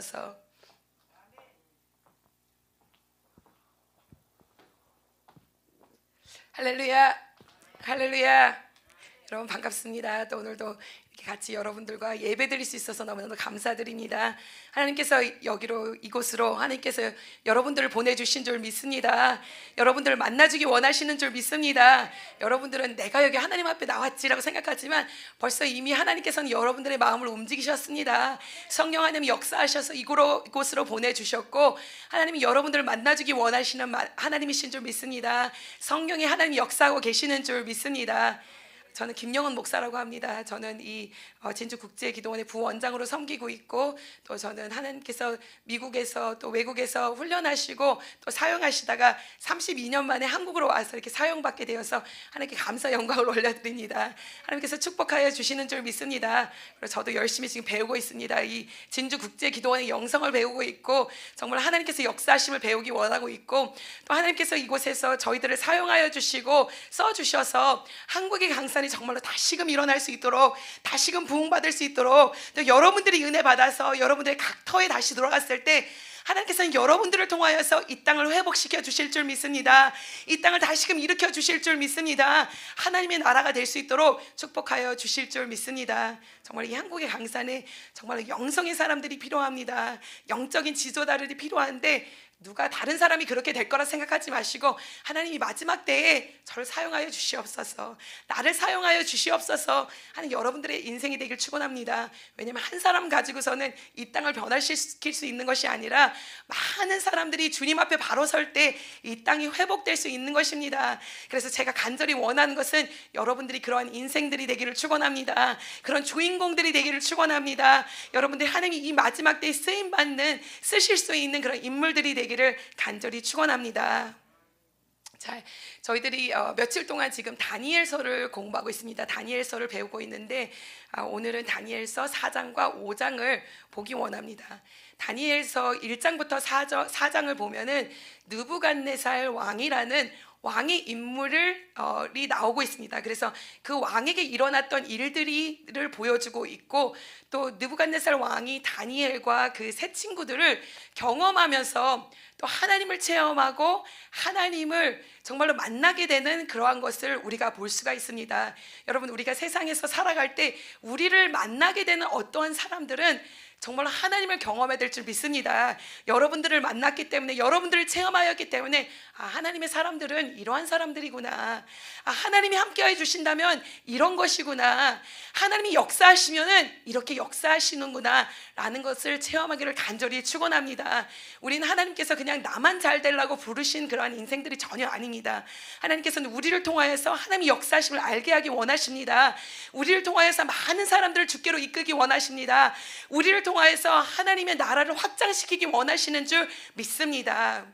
주시옵소서. 할렐루야, 할렐루야. 여러분 반갑습니다. 또 오늘도 이렇게 같이 여러분들과 예배 드릴 수 있어서 너무너무 감사드립니다. 하나님께서 여기로, 이곳으로 하나님께서 여러분들을 보내주신 줄 믿습니다. 여러분들을 만나주기 원하시는 줄 믿습니다. 여러분들은 내가 여기 하나님 앞에 나왔지라고 생각하지만 벌써 이미 하나님께서는 여러분들의 마음을 움직이셨습니다. 성령 하나님 역사하셔서 이곳으로 보내주셨고, 하나님이 여러분들을 만나주기 원하시는 하나님이신 줄 믿습니다. 성령이 하나님 역사하고 계시는 줄 믿습니다. 저는 김영은 목사라고 합니다. 저는 이 진주국제기도원의 부원장으로 섬기고 있고, 또 저는 하나님께서 미국에서 또 외국에서 훈련하시고 또 사용하시다가 32년 만에 한국으로 와서 이렇게 사용받게 되어서 하나님께 감사 영광을 올려드립니다. 하나님께서 축복하여 주시는 줄 믿습니다. 그래서 저도 열심히 지금 배우고 있습니다. 이 진주국제기도원의 영성을 배우고 있고, 정말 하나님께서 역사하심을 배우기 원하고 있고, 또 하나님께서 이곳에서 저희들을 사용하여 주시고 써주셔서 한국의 강산이 정말로 다시금 일어날 수 있도록, 다시금 부흥받을 수 있도록, 또 여러분들이 은혜 받아서 여러분들의 각터에 다시 돌아갔을 때 하나님께서는 여러분들을 통하여서 이 땅을 회복시켜 주실 줄 믿습니다. 이 땅을 다시금 일으켜 주실 줄 믿습니다. 하나님의 나라가 될 수 있도록 축복하여 주실 줄 믿습니다. 정말 이 한국의 강산에 정말 영성의 사람들이 필요합니다. 영적인 지도자들이 필요한데, 누가 다른 사람이 그렇게 될 거라 생각하지 마시고 하나님이 마지막 때에 저를 사용하여 주시옵소서, 나를 사용하여 주시옵소서 하는 여러분들의 인생이 되길 축원합니다. 왜냐하면 한 사람 가지고서는 이 땅을 변화시킬 수 있는 것이 아니라 많은 사람들이 주님 앞에 바로 설 때 이 땅이 회복될 수 있는 것입니다. 그래서 제가 간절히 원하는 것은 여러분들이 그러한 인생들이 되기를 축원합니다. 그런 주인공들이 되기를 축원합니다. 여러분들이 하나님이 이 마지막 때에 쓰임받는, 쓰실 수 있는 그런 인물들이 되기를 간절히 축원합니다. 자, 저희들이 며칠 동안 지금 다니엘서를 공부하고 있습니다. 다니엘서를 배우고 있는데 오늘은 다니엘서 4장과 5장을 보기 원합니다. 다니엘서 1장부터 4장을 보면은 느부갓네살 왕이라는 왕의 인물이 나오고 있습니다. 그래서 그 왕에게 일어났던 일들을 보여주고 있고, 또 느부갓네살 왕이 다니엘과 그 세 친구들을 경험하면서 또 하나님을 체험하고 하나님을 정말로 만나게 되는 그러한 것을 우리가 볼 수가 있습니다. 여러분, 우리가 세상에서 살아갈 때 우리를 만나게 되는 어떠한 사람들은 정말 하나님을 경험해야 될 줄 믿습니다. 여러분들을 만났기 때문에, 여러분들을 체험하였기 때문에 하나님의 사람들은 이러한 사람들이구나, 하나님이 함께해 주신다면 이런 것이구나, 하나님이 역사하시면은 이렇게 역사하시는구나 라는 것을 체험하기를 간절히 축원합니다. 우리는 하나님께서 그냥 나만 잘 되려고 부르신 그러한 인생들이 전혀 아닙니다. 하나님께서는 우리를 통하여서 하나님의 역사하심을 알게 하기 원하십니다. 우리를 통하여서 많은 사람들을 주께로 이끌기 원하십니다. 우리를 통하여서 하나님의 나라를 확장시키기 원하시는 줄 믿습니다.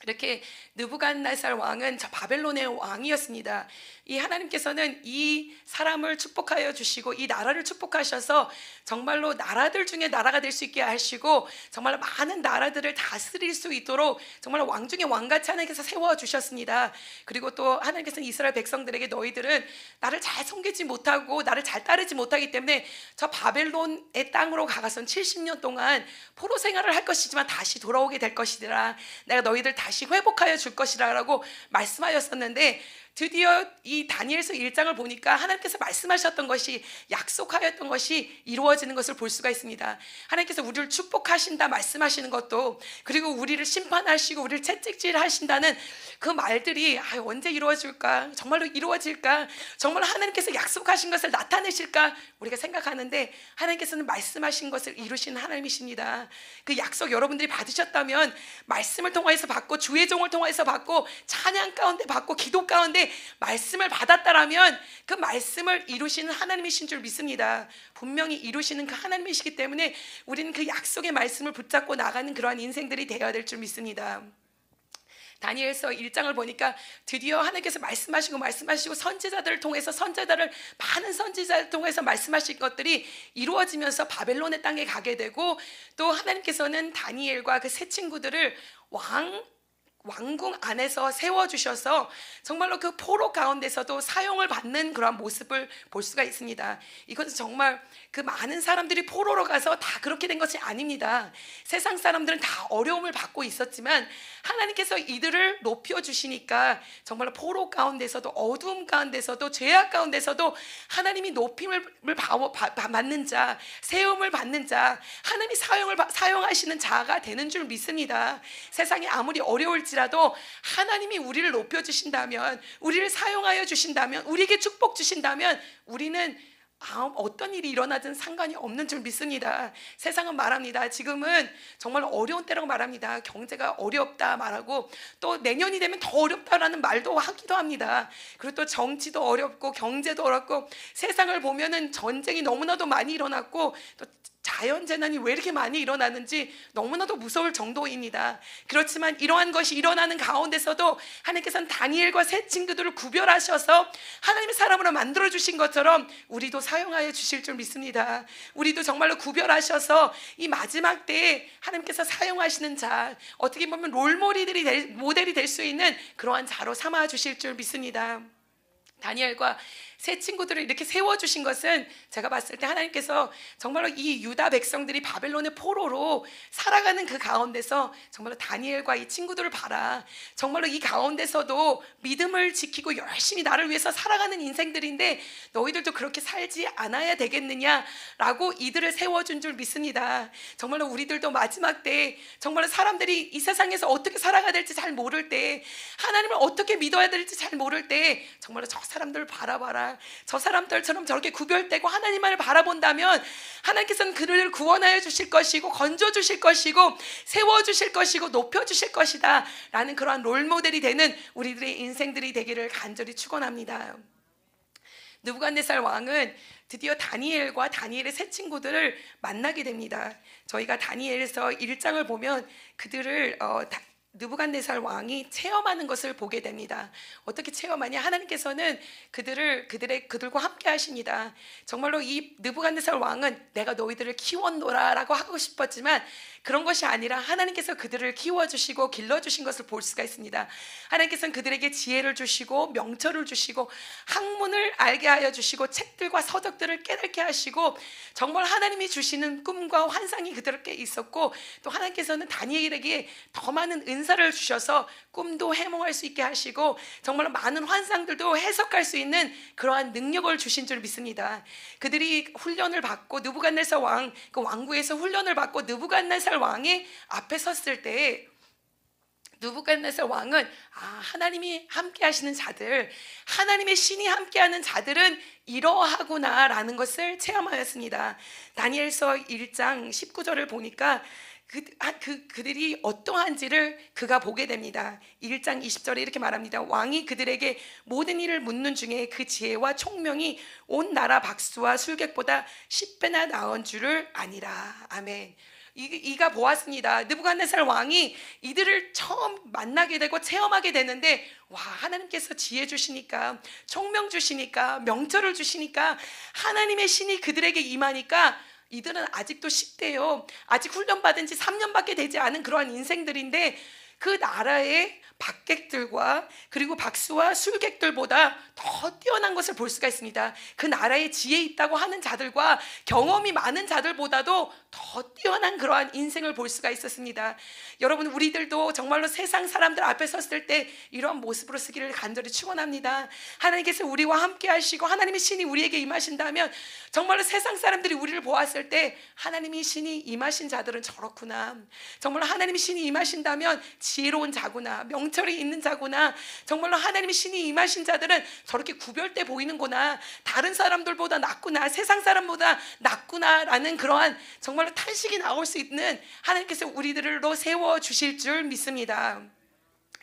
이렇게 느부갓네살 왕은 저 바벨론의 왕이었습니다. 이 하나님께서는 이 사람을 축복하여 주시고 이 나라를 축복하셔서 정말로 나라들 중에 나라가 될 수 있게 하시고, 정말 많은 나라들을 다스릴 수 있도록 정말 왕 중에 왕같이 하나님께서 세워주셨습니다. 그리고 또 하나님께서는 이스라엘 백성들에게 너희들은 나를 잘 섬기지 못하고 나를 잘 따르지 못하기 때문에 저 바벨론의 땅으로 가가선 70년 동안 포로 생활을 할 것이지만 다시 돌아오게 될 것이더라, 내가 너희들 다시 회복하여 줄 것이라 라고 말씀하였었는데, 드디어 이 다니엘서 1장을 보니까 하나님께서 말씀하셨던 것이, 약속하였던 것이 이루어지는 것을 볼 수가 있습니다. 하나님께서 우리를 축복하신다 말씀하시는 것도, 그리고 우리를 심판하시고 우리를 채찍질하신다는 그 말들이 언제 이루어질까, 정말로 이루어질까, 정말 하나님께서 약속하신 것을 나타내실까 우리가 생각하는데, 하나님께서는 말씀하신 것을 이루시는 하나님이십니다. 그 약속 여러분들이 받으셨다면 말씀을 통해서 받고, 주의 종을 통해서 받고, 찬양 가운데 받고, 기도 가운데 말씀을 받았다라면 그 말씀을 이루시는 하나님이신 줄 믿습니다. 분명히 이루시는 그 하나님이시기 때문에 우리는 그 약속의 말씀을 붙잡고 나가는 그러한 인생들이 되어야 될 줄 믿습니다. 다니엘서 1장을 보니까 드디어 하나님께서 말씀하시고 선지자들을 통해서, 많은 선지자를 통해서 말씀하신 것들이 이루어지면서 바벨론의 땅에 가게 되고, 또 하나님께서는 다니엘과 그 세 친구들을 왕궁 안에서 세워주셔서 정말로 그 포로 가운데서도 사용을 받는 그런 모습을 볼 수가 있습니다. 이것은 정말 그 많은 사람들이 포로로 가서 다 그렇게 된 것이 아닙니다. 세상 사람들은 다 어려움을 받고 있었지만 하나님께서 이들을 높여주시니까 정말로 포로 가운데서도 어두움 가운데서도 죄악 가운데서도 하나님이 높임을 받는 자, 세움을 받는 자, 하나님이 사용하시는 자가 되는 줄 믿습니다. 세상이 아무리 어려울지라도 하나님이 우리를 높여주신다면, 우리를 사용하여 주신다면, 우리에게 축복 주신다면 우리는 어떤 일이 일어나든 상관이 없는 줄 믿습니다. 세상은 말합니다. 지금은 정말 어려운 때라고 말합니다. 경제가 어렵다 말하고 또 내년이 되면 더 어렵다라는 말도 하기도 합니다. 그리고 또 정치도 어렵고 경제도 어렵고 세상을 보면은 전쟁이 너무나도 많이 일어났고 또 자연재난이 왜 이렇게 많이 일어나는지 너무나도 무서울 정도입니다. 그렇지만 이러한 것이 일어나는 가운데서도 하나님께서는 다니엘과 세 친구들을 구별하셔서 하나님의 사람으로 만들어주신 것처럼 우리도 사용하여 주실 줄 믿습니다. 우리도 정말로 구별하셔서 이 마지막 때에 하나님께서 사용하시는 자, 어떻게 보면 모델이 될 수 있는 그러한 자로 삼아 주실 줄 믿습니다. 다니엘과 세 친구들을 이렇게 세워주신 것은 제가 봤을 때 하나님께서 정말로 이 유다 백성들이 바벨론의 포로로 살아가는 그 가운데서 정말로 다니엘과 이 친구들을 봐라, 정말로 이 가운데서도 믿음을 지키고 열심히 나를 위해서 살아가는 인생들인데 너희들도 그렇게 살지 않아야 되겠느냐라고 이들을 세워준 줄 믿습니다. 정말로 우리들도 마지막 때 정말로 사람들이 이 세상에서 어떻게 살아가야 될지 잘 모를 때, 하나님을 어떻게 믿어야 될지 잘 모를 때 정말로 저 사람들을 바라봐라, 저 사람들처럼 저렇게 구별되고 하나님만을 바라본다면 하나님께서는 그를 구원하여 주실 것이고 건져 주실 것이고 세워 주실 것이고 높여 주실 것이다 라는 그러한 롤모델이 되는 우리들의 인생들이 되기를 간절히 축원합니다. 느부갓네살 왕은 드디어 다니엘과 다니엘의 세 친구들을 만나게 됩니다. 저희가 다니엘에서 1장을 보면 그들을 느부갓네살 체험하는 것을 보게 됩니다. 어떻게 체험하냐? 하나님께서는 그들과 함께 하십니다. 정말로 이 느부갓네살 왕은 내가 너희들을 키웠노라라고 하고 싶었지만 그런 것이 아니라 하나님께서 그들을 키워주시고 길러주신 것을 볼 수가 있습니다. 하나님께서는 그들에게 지혜를 주시고 명철을 주시고 학문을 알게 하여 주시고 책들과 서적들을 깨닫게 하시고 정말 하나님이 주시는 꿈과 환상이 그들에게 있었고 또 하나님께서는 다니엘에게 더 많은 은사를 주셔서 꿈도 해몽할 수 있게 하시고 정말 많은 환상들도 해석할 수 있는 그러한 능력을 주신 줄 믿습니다. 그들이 훈련을 받고 느부갓네살 왕, 그 왕궁에서 훈련을 받고 느부갓네살 왕이 앞에 섰을 때 느부갓네살 왕은 하나님이 함께 하시는 자들, 하나님의 신이 함께하는 자들은 이러하구나 라는 것을 체험하였습니다. 다니엘서 1장 19절을 보니까 그들이 어떠한지를 그가 보게 됩니다. 1장 20절에 이렇게 말합니다. 왕이 그들에게 모든 일을 묻는 중에 그 지혜와 총명이 온 나라 박수와 술객보다 10배나 나은 줄을 아니라. 아멘. 이가 보았습니다. 느부갓네살 왕이 이들을 처음 만나게 되고 체험하게 되는데 하나님께서 지혜 주시니까, 총명 주시니까, 명철을 주시니까, 하나님의 신이 그들에게 임하니까 이들은 아직도 10대요. 아직 훈련받은 지 3년밖에 되지 않은 그러한 인생들인데 그 나라의 박객들과 그리고 박수와 술객들보다 더 뛰어난 것을 볼 수가 있습니다. 그 나라에 지혜 있다고 하는 자들과 경험이 많은 자들보다도 더 뛰어난 그러한 인생을 볼 수가 있었습니다. 여러분, 우리들도 정말로 세상 사람들 앞에 섰을 때 이러한 모습으로 서기를 간절히 축원합니다. 하나님께서 우리와 함께 하시고 하나님의 신이 우리에게 임하신다면 정말로 세상 사람들이 우리를 보았을 때 하나님의 신이 임하신 자들은 저렇구나, 정말로 하나님의 신이 임하신다면 지혜로운 자구나, 명철이 있는 자구나, 정말로 하나님의 신이 임하신 자들은 저렇게 구별돼 보이는구나, 다른 사람들보다 낫구나, 세상 사람보다 낫구나 라는 그러한 정말로 탄식이 나올 수 있는 하나님께서 우리들로 세워주실 줄 믿습니다.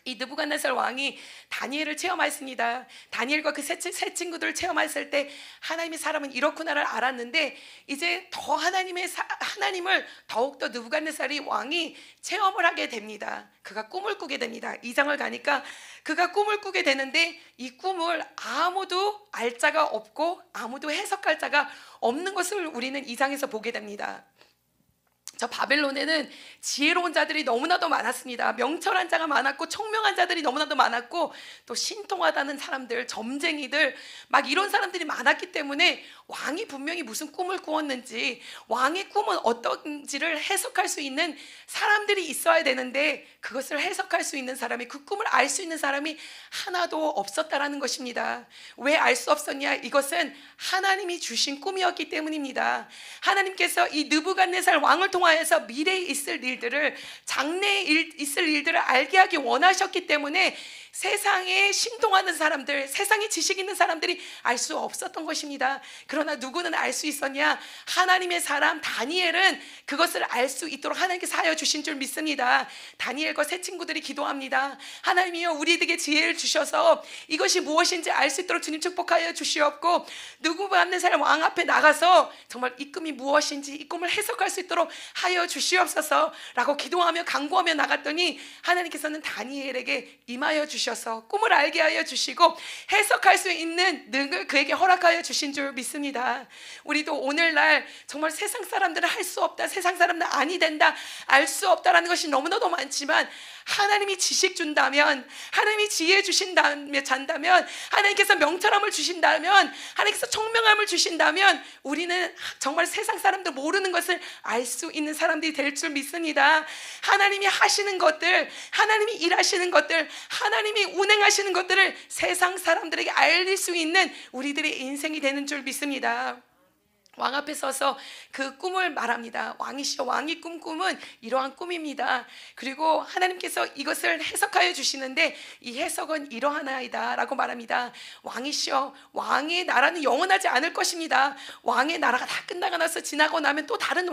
이 느부갓네살 왕이 다니엘을 체험했습니다. 다니엘과 그 세 친구들을 체험했을 때 하나님의 사람은 이렇구나를 알았는데 이제 더 하나님을 더욱더 느부갓네살이 왕이 체험을 하게 됩니다. 그가 꿈을 꾸게 됩니다. 2장을 가니까 그가 꿈을 꾸게 되는데 이 꿈을 아무도 알 자가 없고 아무도 해석할 자가 없는 것을 우리는 2장에서 보게 됩니다. 저 바벨론에는 지혜로운 자들이 너무나도 많았습니다. 명철한 자가 많았고 총명한 자들이 너무나도 많았고 또 신통하다는 사람들, 점쟁이들 막 이런 사람들이 많았기 때문에 왕이 분명히 무슨 꿈을 꾸었는지, 왕의 꿈은 어떤지를 해석할 수 있는 사람들이 있어야 되는데 그것을 해석할 수 있는 사람이, 그 꿈을 알 수 있는 사람이 하나도 없었다라는 것입니다. 왜 알 수 없었냐? 이것은 하나님이 주신 꿈이었기 때문입니다. 하나님께서 이 느부갓네살 왕을 통하여서 미래에 있을 일들을, 장래에 있을 일들을 알게 하기 원하셨기 때문에 세상에 신동하는 사람들, 세상에 지식 있는 사람들이 알 수 없었던 것입니다. 그러나 누구는 알 수 있었냐? 하나님의 사람 다니엘은 그것을 알 수 있도록 하나님께서 하여 주신 줄 믿습니다. 다니엘과 세 친구들이 기도합니다. 하나님이여, 우리에게 지혜를 주셔서 이것이 무엇인지 알 수 있도록 주님 축복하여 주시옵고, 느부갓네살 왕 앞에 나가서 정말 이 꿈이 무엇인지 이 꿈을 해석할 수 있도록 하여 주시옵소서 라고 기도하며 간구하며 나갔더니 하나님께서는 다니엘에게 임하여 주셔서 꿈을 알게 하여 주시고 해석할 수 있는 능을 그에게 허락하여 주신 줄 믿습니다. 우리도 오늘날 정말 세상 사람들은 할 수 없다, 세상 사람들은 아니 된다, 알 수 없다라는 것이 너무나도 많지만 하나님이 지식 준다면, 하나님이 지혜 주신다면, 하나님께서 명철함을 주신다면, 하나님께서 총명함을 주신다면 우리는 정말 세상 사람들 모르는 것을 알 수 있는 사람들이 될 줄 믿습니다. 하나님이 하시는 것들, 하나님이 일하시는 것들, 하나님이 운행하시는 것들을 세상 사람들에게 알릴 수 있는 우리들의 인생이 되는 줄 믿습니다. 왕 앞에 서서 그 꿈을 말합니다. 왕이시여, 왕이 꿈은 이러한 꿈입니다. 그리고 하나님께서 이것을 해석하여 주시는데 이 해석은 이러하나이다 라고 말합니다. 왕이시여, 왕의 나라는 영원하지 않을 것입니다. 왕의 나라가 다 끝나고 나서 지나고 나면 또 다른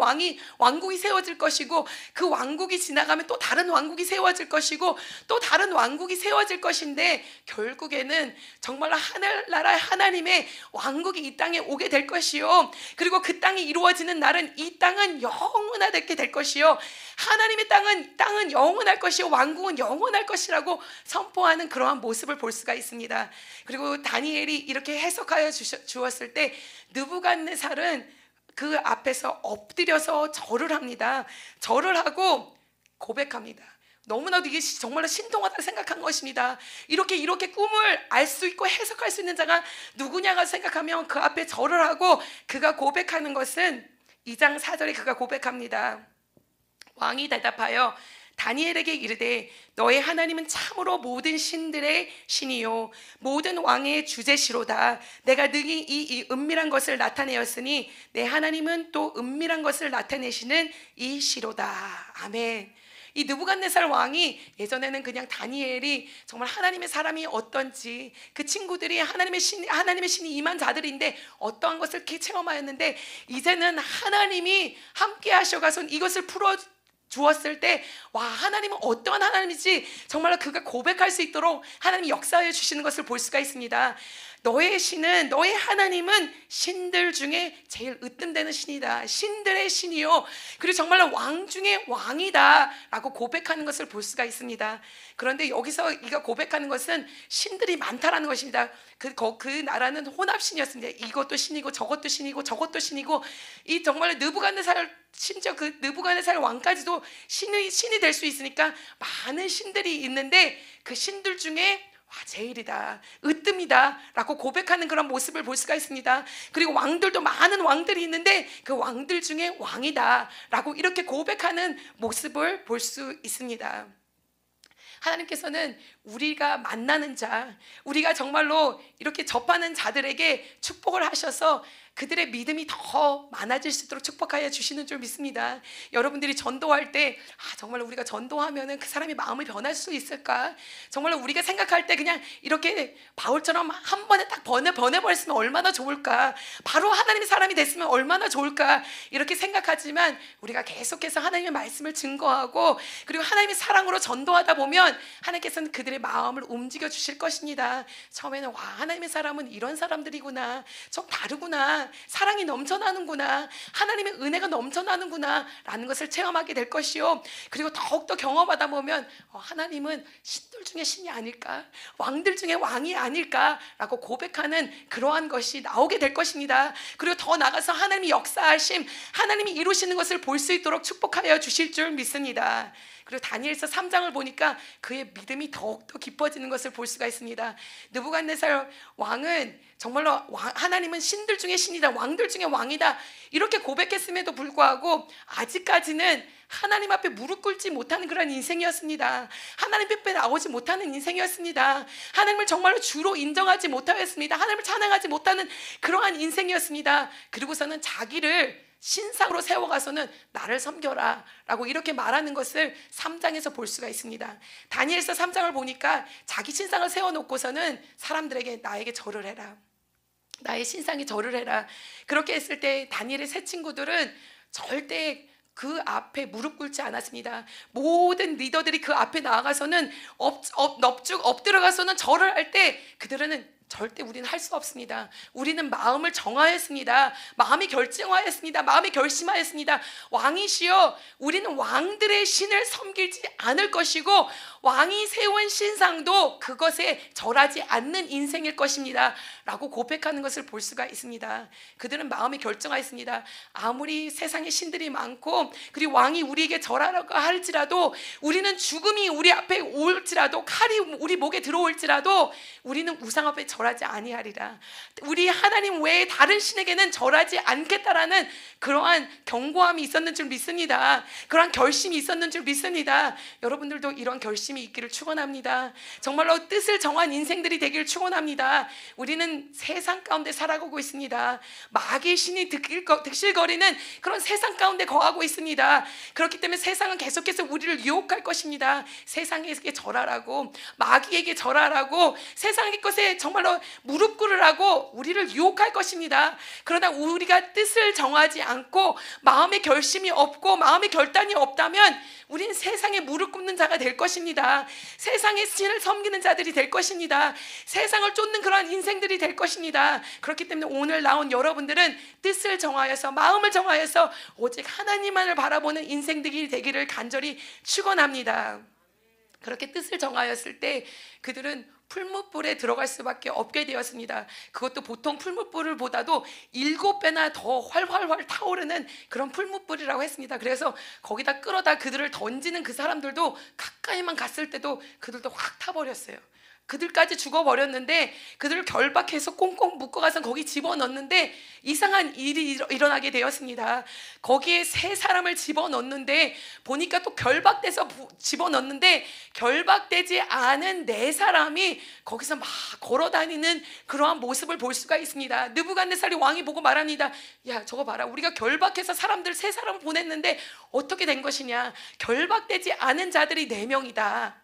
왕국이 세워질 것이고, 그 왕국이 지나가면 또 다른 왕국이 세워질 것이고, 또 다른 왕국이 세워질 것인데 결국에는 정말로 하늘나라 하나님의 왕국이 이 땅에 오게 될 것이요, 그리고 그 땅이 이루어지는 날은 이 땅은 영원하게 될 것이요, 하나님의 땅은 영원할 것이요, 왕국은 영원할 것이라고 선포하는 그러한 모습을 볼 수가 있습니다. 그리고 다니엘이 이렇게 해석하여 주었을 때 느부갓네살은 그 앞에서 엎드려서 절을 합니다. 절을 하고 고백합니다. 너무나도 이게 정말로 신통하다 생각한 것입니다. 이렇게 꿈을 알 수 있고 해석할 수 있는 자가 누구냐가 생각하면 그 앞에 절을 하고 그가 고백하는 것은 2장 4절에 그가 고백합니다. 왕이 대답하여 다니엘에게 이르되 너의 하나님은 참으로 모든 신들의 신이요 모든 왕의 주제시로다. 내가 능히 이 은밀한 것을 나타내었으니 내 하나님은 또 은밀한 것을 나타내시는 이시로다. 아멘. 이 느부갓네살 왕이 예전에는 그냥 다니엘이 정말 하나님의 사람이 어떤지, 그 친구들이 하나님의 신이 임한 자들인데 어떠한 것을 이렇게 체험하였는데, 이제는 하나님이 함께 하셔가서 이것을 풀어 주었을 때, 와, 하나님은 어떠한 하나님이지 정말로 그가 고백할 수 있도록 하나님이 역사해 주시는 것을 볼 수가 있습니다. 너의 하나님은 신들 중에 제일 으뜸되는 신이다. 신들의 신이요, 그리고 정말로 왕 중에 왕이다 라고 고백하는 것을 볼 수가 있습니다. 그런데 여기서 이가 고백하는 것은 신들이 많다라는 것입니다. 그 나라는 혼합신이었습니다. 이것도 신이고 저것도 신이고 저것도 신이고, 이 정말 심지어 그 느부갓네살 왕까지도 신이 될 수 있으니까 많은 신들이 있는데 그 신들 중에 제일이다, 으뜸이다 라고 고백하는 그런 모습을 볼 수가 있습니다. 그리고 왕들도 많은 왕들이 있는데 그 왕들 중에 왕이다 라고 이렇게 고백하는 모습을 볼 수 있습니다. 하나님께서는 우리가 만나는 자, 우리가 정말로 이렇게 접하는 자들에게 축복을 하셔서 그들의 믿음이 더 많아질 수 있도록 축복하여 주시는 줄 믿습니다. 여러분들이 전도할 때 정말 우리가 전도하면은 그 사람의 마음이 변할 수 있을까? 정말로 우리가 생각할 때 그냥 이렇게 바울처럼 한 번에 딱 번해버렸으면 얼마나 좋을까? 바로 하나님의 사람이 됐으면 얼마나 좋을까? 이렇게 생각하지만 우리가 계속해서 하나님의 말씀을 증거하고 그리고 하나님의 사랑으로 전도하다 보면 하나님께서는 그들의 여러분들의 마음을 움직여 주실 것입니다. 처음에는 와, 하나님의 사람은 이런 사람들이구나, 좀 다르구나, 사랑이 넘쳐나는구나, 하나님의 은혜가 넘쳐나는구나 라는 것을 체험하게 될 것이요, 그리고 더욱더 경험하다 보면 하나님은 신들 중에 신이 아닐까, 왕들 중에 왕이 아닐까 라고 고백하는 그러한 것이 나오게 될 것입니다. 그리고 더 나아가서 하나님이 역사하심, 하나님이 이루시는 것을 볼 수 있도록 축복하여 주실 줄 믿습니다. 그리고 다니엘서 3장을 보니까 그의 믿음이 더욱더 깊어지는 것을 볼 수가 있습니다. 느부갓네살 왕은 정말로 하나님은 신들 중에 신이다, 왕들 중에 왕이다 이렇게 고백했음에도 불구하고 아직까지는 하나님 앞에 무릎 꿇지 못하는 그런 인생이었습니다. 하나님 앞에 나오지 못하는 인생이었습니다. 하나님을 정말로 주로 인정하지 못하였습니다. 하나님을 찬양하지 못하는 그러한 인생이었습니다. 그리고서는 자기를 신상으로 세워가서는 나를 섬겨라 라고 이렇게 말하는 것을 3장에서 볼 수가 있습니다. 다니엘서 3장을 보니까 자기 신상을 세워놓고서는 사람들에게 나에게 절을 해라, 나의 신상에 절을 해라, 그렇게 했을 때 다니엘의 세 친구들은 절대 그 앞에 무릎 꿇지 않았습니다. 모든 리더들이 그 앞에 나아가서는 넙죽 엎드려가서는 절을 할 때 그들은 절대 우리는 할 수 없습니다. 우리는 마음을 정하였습니다. 마음이 결정하였습니다. 마음이 결심하였습니다. 왕이시여, 우리는 왕들의 신을 섬기지 않을 것이고 왕이 세운 신상도 그것에 절하지 않는 인생일 것입니다 라고 고백하는 것을 볼 수가 있습니다. 그들은 마음이 결정하였습니다. 아무리 세상에 신들이 많고 그리고 왕이 우리에게 절하라고 할지라도, 우리는 죽음이 우리 앞에 올지라도, 칼이 우리 목에 들어올지라도 우리는 우상 앞에 절하지 아니하리라. 우리 하나님 외에 다른 신에게는 절하지 않겠다라는 그러한 경고함이 있었는 줄 믿습니다. 그러한 결심이 있었는 줄 믿습니다. 여러분들도 이런 결심이 있기를 축원합니다. 정말로 뜻을 정한 인생들이 되기를 축원합니다. 우리는 세상 가운데 살아가고 있습니다. 마귀의 신이 득실거리는 그런 세상 가운데 거하고 있습니다. 그렇기 때문에 세상은 계속해서 우리를 유혹할 것입니다. 세상에게 절하라고, 마귀에게 절하라고, 세상의 것에 정말로 무릎 꿇으라고 우리를 유혹할 것입니다. 그러나 우리가 뜻을 정하지 않고 마음의 결심이 없고 마음의 결단이 없다면 우리는 세상에 무릎 꿇는 자가 될 것입니다. 세상의 신을 섬기는 자들이 될 것입니다. 세상을 쫓는 그러한 인생들이 될 것입니다. 그렇기 때문에 오늘 나온 여러분들은 뜻을 정하여서, 마음을 정하여서 오직 하나님만을 바라보는 인생들이 되기를 간절히 축원합니다. 그렇게 뜻을 정하였을 때 그들은 풀무불에 들어갈 수밖에 없게 되었습니다. 그것도 보통 풀무불을 보다도 7배나 더 활활활 타오르는 그런 풀무불이라고 했습니다. 그래서 거기다 끌어다 그들을 던지는 그 사람들도 가까이만 갔을 때도 그들도 확 타버렸어요. 그들까지 죽어버렸는데 그들을 결박해서 꽁꽁 묶어가서 거기 집어넣는데 이상한 일이 일어나게 되었습니다. 거기에 세 사람을 집어넣는데 보니까 또 결박돼서 집어넣는데 결박되지 않은 네 사람이 거기서 막 걸어다니는 그러한 모습을 볼 수가 있습니다. 느부갓네살이 왕이 보고 말합니다. 야, 저거 봐라, 우리가 결박해서 사람들 세 사람을 보냈는데 어떻게 된 것이냐. 결박되지 않은 자들이 4명이다.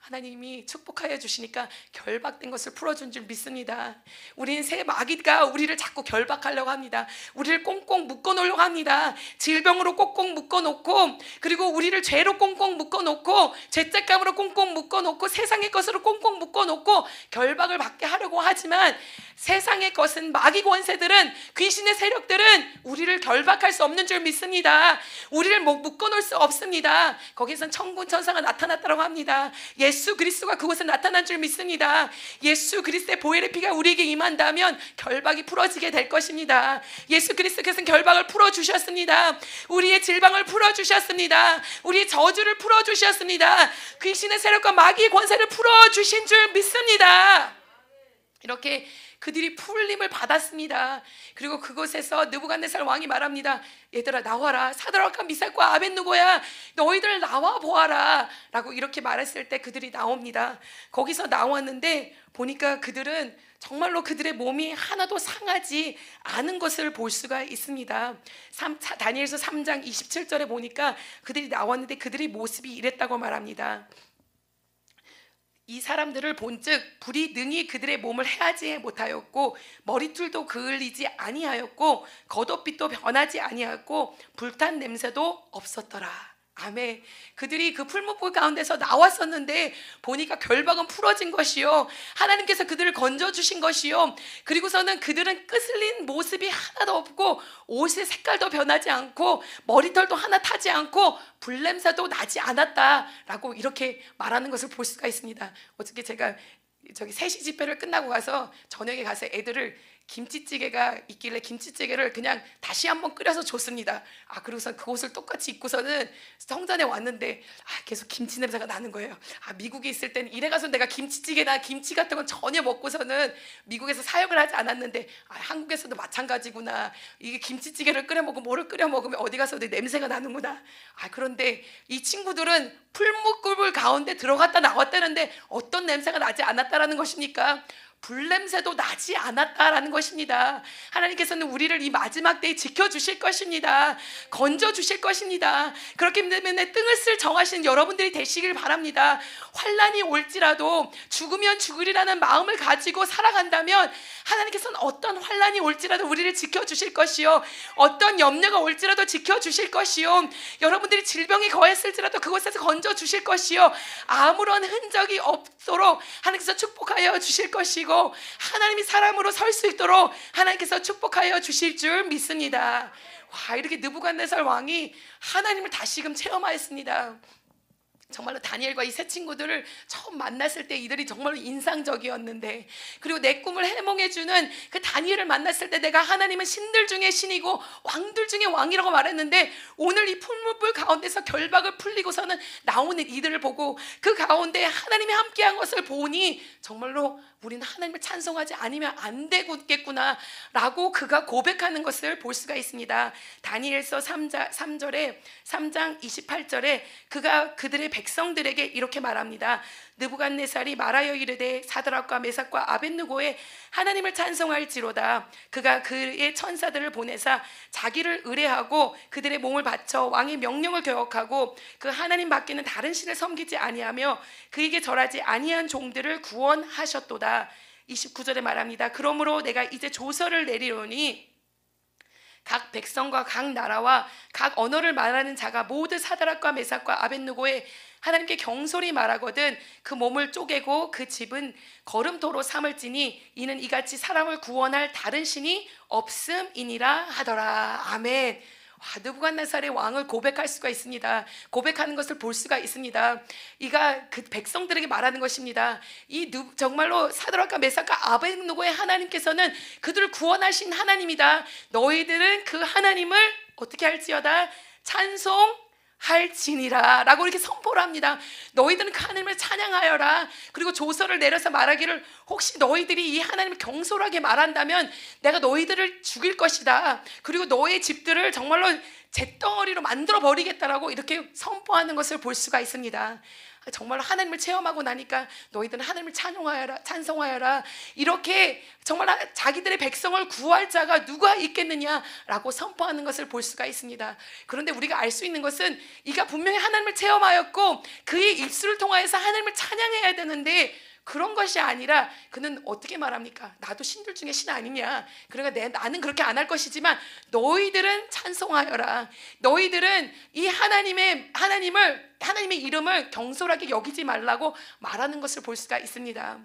하나님이 축복하여 주시니까 결박된 것을 풀어준 줄 믿습니다. 우리는 새 마귀가 우리를 자꾸 결박하려고 합니다. 우리를 꽁꽁 묶어놓으려고 합니다. 질병으로 꽁꽁 묶어놓고, 그리고 우리를 죄로 꽁꽁 묶어놓고, 죄책감으로 꽁꽁 묶어놓고, 세상의 것으로 꽁꽁 묶어놓고 결박을 받게 하려고 하지만 세상의 것은, 마귀 권세들은, 귀신의 세력들은 우리를 결박할 수 없는 줄 믿습니다. 우리를 묶어놓을 수 없습니다. 거기선 천군 천사가 나타났다고 합니다. 예수 그리스도가 그곳에 나타난 줄 믿습니다. 예수 그리스도의 보혈의 피가 우리에게 임한다면 결박이 풀어지게 될 것입니다. 예수 그리스도께서는 결박을 풀어주셨습니다. 우리의 질병을 풀어주셨습니다. 우리의 저주를 풀어주셨습니다. 귀신의 세력과 마귀의 권세를 풀어주신 줄 믿습니다. 이렇게 그들이 풀림을 받았습니다. 그리고 그곳에서 느부갓네살 왕이 말합니다. 얘들아 나와라. 사드락과 미삭과 아벳느고야, 너희들 나와 보아라 라고 이렇게 말했을 때 그들이 나옵니다. 거기서 나왔는데 보니까 그들은 정말로 그들의 몸이 하나도 상하지 않은 것을 볼 수가 있습니다. 다니엘서 3장 27절에 보니까 그들이 나왔는데 그들의 모습이 이랬다고 말합니다. 이 사람들을 본즉 불이 능히 그들의 몸을 해하지 못하였고 머리털도 그을리지 아니하였고 겉옷빛도 변하지 아니하였고 불탄 냄새도 없었더라. 아멘. 그들이 그 풀무불 가운데서 나왔었는데 보니까 결박은 풀어진 것이요, 하나님께서 그들을 건져주신 것이요, 그리고서는 그들은 끄슬린 모습이 하나도 없고 옷의 색깔도 변하지 않고 머리털도 하나 타지 않고 불냄새도 나지 않았다라고 이렇게 말하는 것을 볼 수가 있습니다. 어저께 제가 저기 3시 집회를 끝나고 가서 저녁에 가서 애들을 김치찌개가 있길래 김치찌개를 그냥 다시 한번 끓여서 줬습니다. 그러고서 그 옷을 똑같이 입고서는 성전에 왔는데 계속 김치 냄새가 나는 거예요. 미국에 있을 때는 이래 가서 내가 김치찌개나 김치 같은 건 전혀 먹고서는 미국에서 사역을 하지 않았는데 한국에서도 마찬가지구나. 이게 김치찌개를 끓여 먹고 뭐를 끓여 먹으면 어디 가서도 냄새가 나는구나. 그런데 이 친구들은 풀무불 가운데 들어갔다 나왔다는데 어떤 냄새가 나지 않았다라는 것이니까 불냄새도 나지 않았다라는 것입니다. 하나님께서는 우리를 이 마지막 때에 지켜주실 것입니다. 건져주실 것입니다. 그렇기 때문에 뜬을 쓸 정하신 여러분들이 되시길 바랍니다. 환난이 올지라도 죽으면 죽으리라는 마음을 가지고 살아간다면 하나님께서는 어떤 환난이 올지라도 우리를 지켜주실 것이요, 어떤 염려가 올지라도 지켜주실 것이요, 여러분들이 질병이 거했을지라도 그곳에서 건져주실 것이요, 아무런 흔적이 없도록 하나님께서 축복하여 주실 것이고 하나님이 사람으로 설 수 있도록 하나님께서 축복하여 주실 줄 믿습니다. 이렇게 느부갓네살 왕이 하나님을 다시금 체험하였습니다. 정말로 다니엘과 이 세 친구들을 처음 만났을 때 이들이 정말로 인상적이었는데, 그리고 내 꿈을 해몽해주는 그 다니엘을 만났을 때 내가 하나님은 신들 중에 신이고 왕들 중에 왕이라고 말했는데, 오늘 이 풀무불 가운데서 결박을 풀리고서는 나오는 이들을 보고 그 가운데 하나님이 함께한 것을 보니 정말로 우리는 하나님을 찬송하지 않으면 안 되겠구나 라고 그가 고백하는 것을 볼 수가 있습니다. 다니엘서 3장 28절에 그가 그들의 백성들에게 이렇게 말합니다. 느부갓네살이 말하여 이르되 사드락과 메삭과 아벳느고의 하나님을 찬송할지로다. 그가 그의 천사들을 보내사 자기를 의뢰하고 그들의 몸을 바쳐 왕의 명령을 교역하고 그 하나님 밖에는 다른 신을 섬기지 아니하며 그에게 절하지 아니한 종들을 구원하셨도다. 29절에 말합니다. 그러므로 내가 이제 조서를 내리오니 각 백성과 각 나라와 각 언어를 말하는 자가 모두 사드락과 메삭과 아벳느고의 하나님께 경솔히 말하거든 그 몸을 쪼개고 그 집은 걸음토로 삼을지니 이는 이같이 사람을 구원할 다른 신이 없음이니라 하더라. 아멘. 느부갓네살의 왕을 고백할 수가 있습니다. 고백하는 것을 볼 수가 있습니다. 이가 그 백성들에게 말하는 것입니다. 정말로 사드락과 메삭과 아벳느고의 하나님께서는 그들을 구원하신 하나님이다. 너희들은 그 하나님을 어떻게 할지어다 찬송할지니라 라고 이렇게 선포를 합니다. 너희들은 그 하나님을 찬양하여라. 그리고 조서를 내려서 말하기를 혹시 너희들이 이 하나님을 경솔하게 말한다면 내가 너희들을 죽일 것이다. 그리고 너의 집들을 정말로 잿덩어리로 만들어 버리겠다라고 이렇게 선포하는 것을 볼 수가 있습니다. 정말로 하나님을 체험하고 나니까 너희들은 하나님을 찬송하여라 이렇게 정말 자기들의 백성을 구할 자가 누가 있겠느냐라고 선포하는 것을 볼 수가 있습니다. 그런데 우리가 알 수 있는 것은 이가 분명히 하나님을 체험하였고 그의 입술을 통하여서 하나님을 찬양해야 되는데 그런 것이 아니라 그는 어떻게 말합니까? 나도 신들 중에 신 아니냐? 그러니까 나는 그렇게 안 할 것이지만 너희들은 찬송하여라. 너희들은 이 하나님의 이름을 경솔하게 여기지 말라고 말하는 것을 볼 수가 있습니다.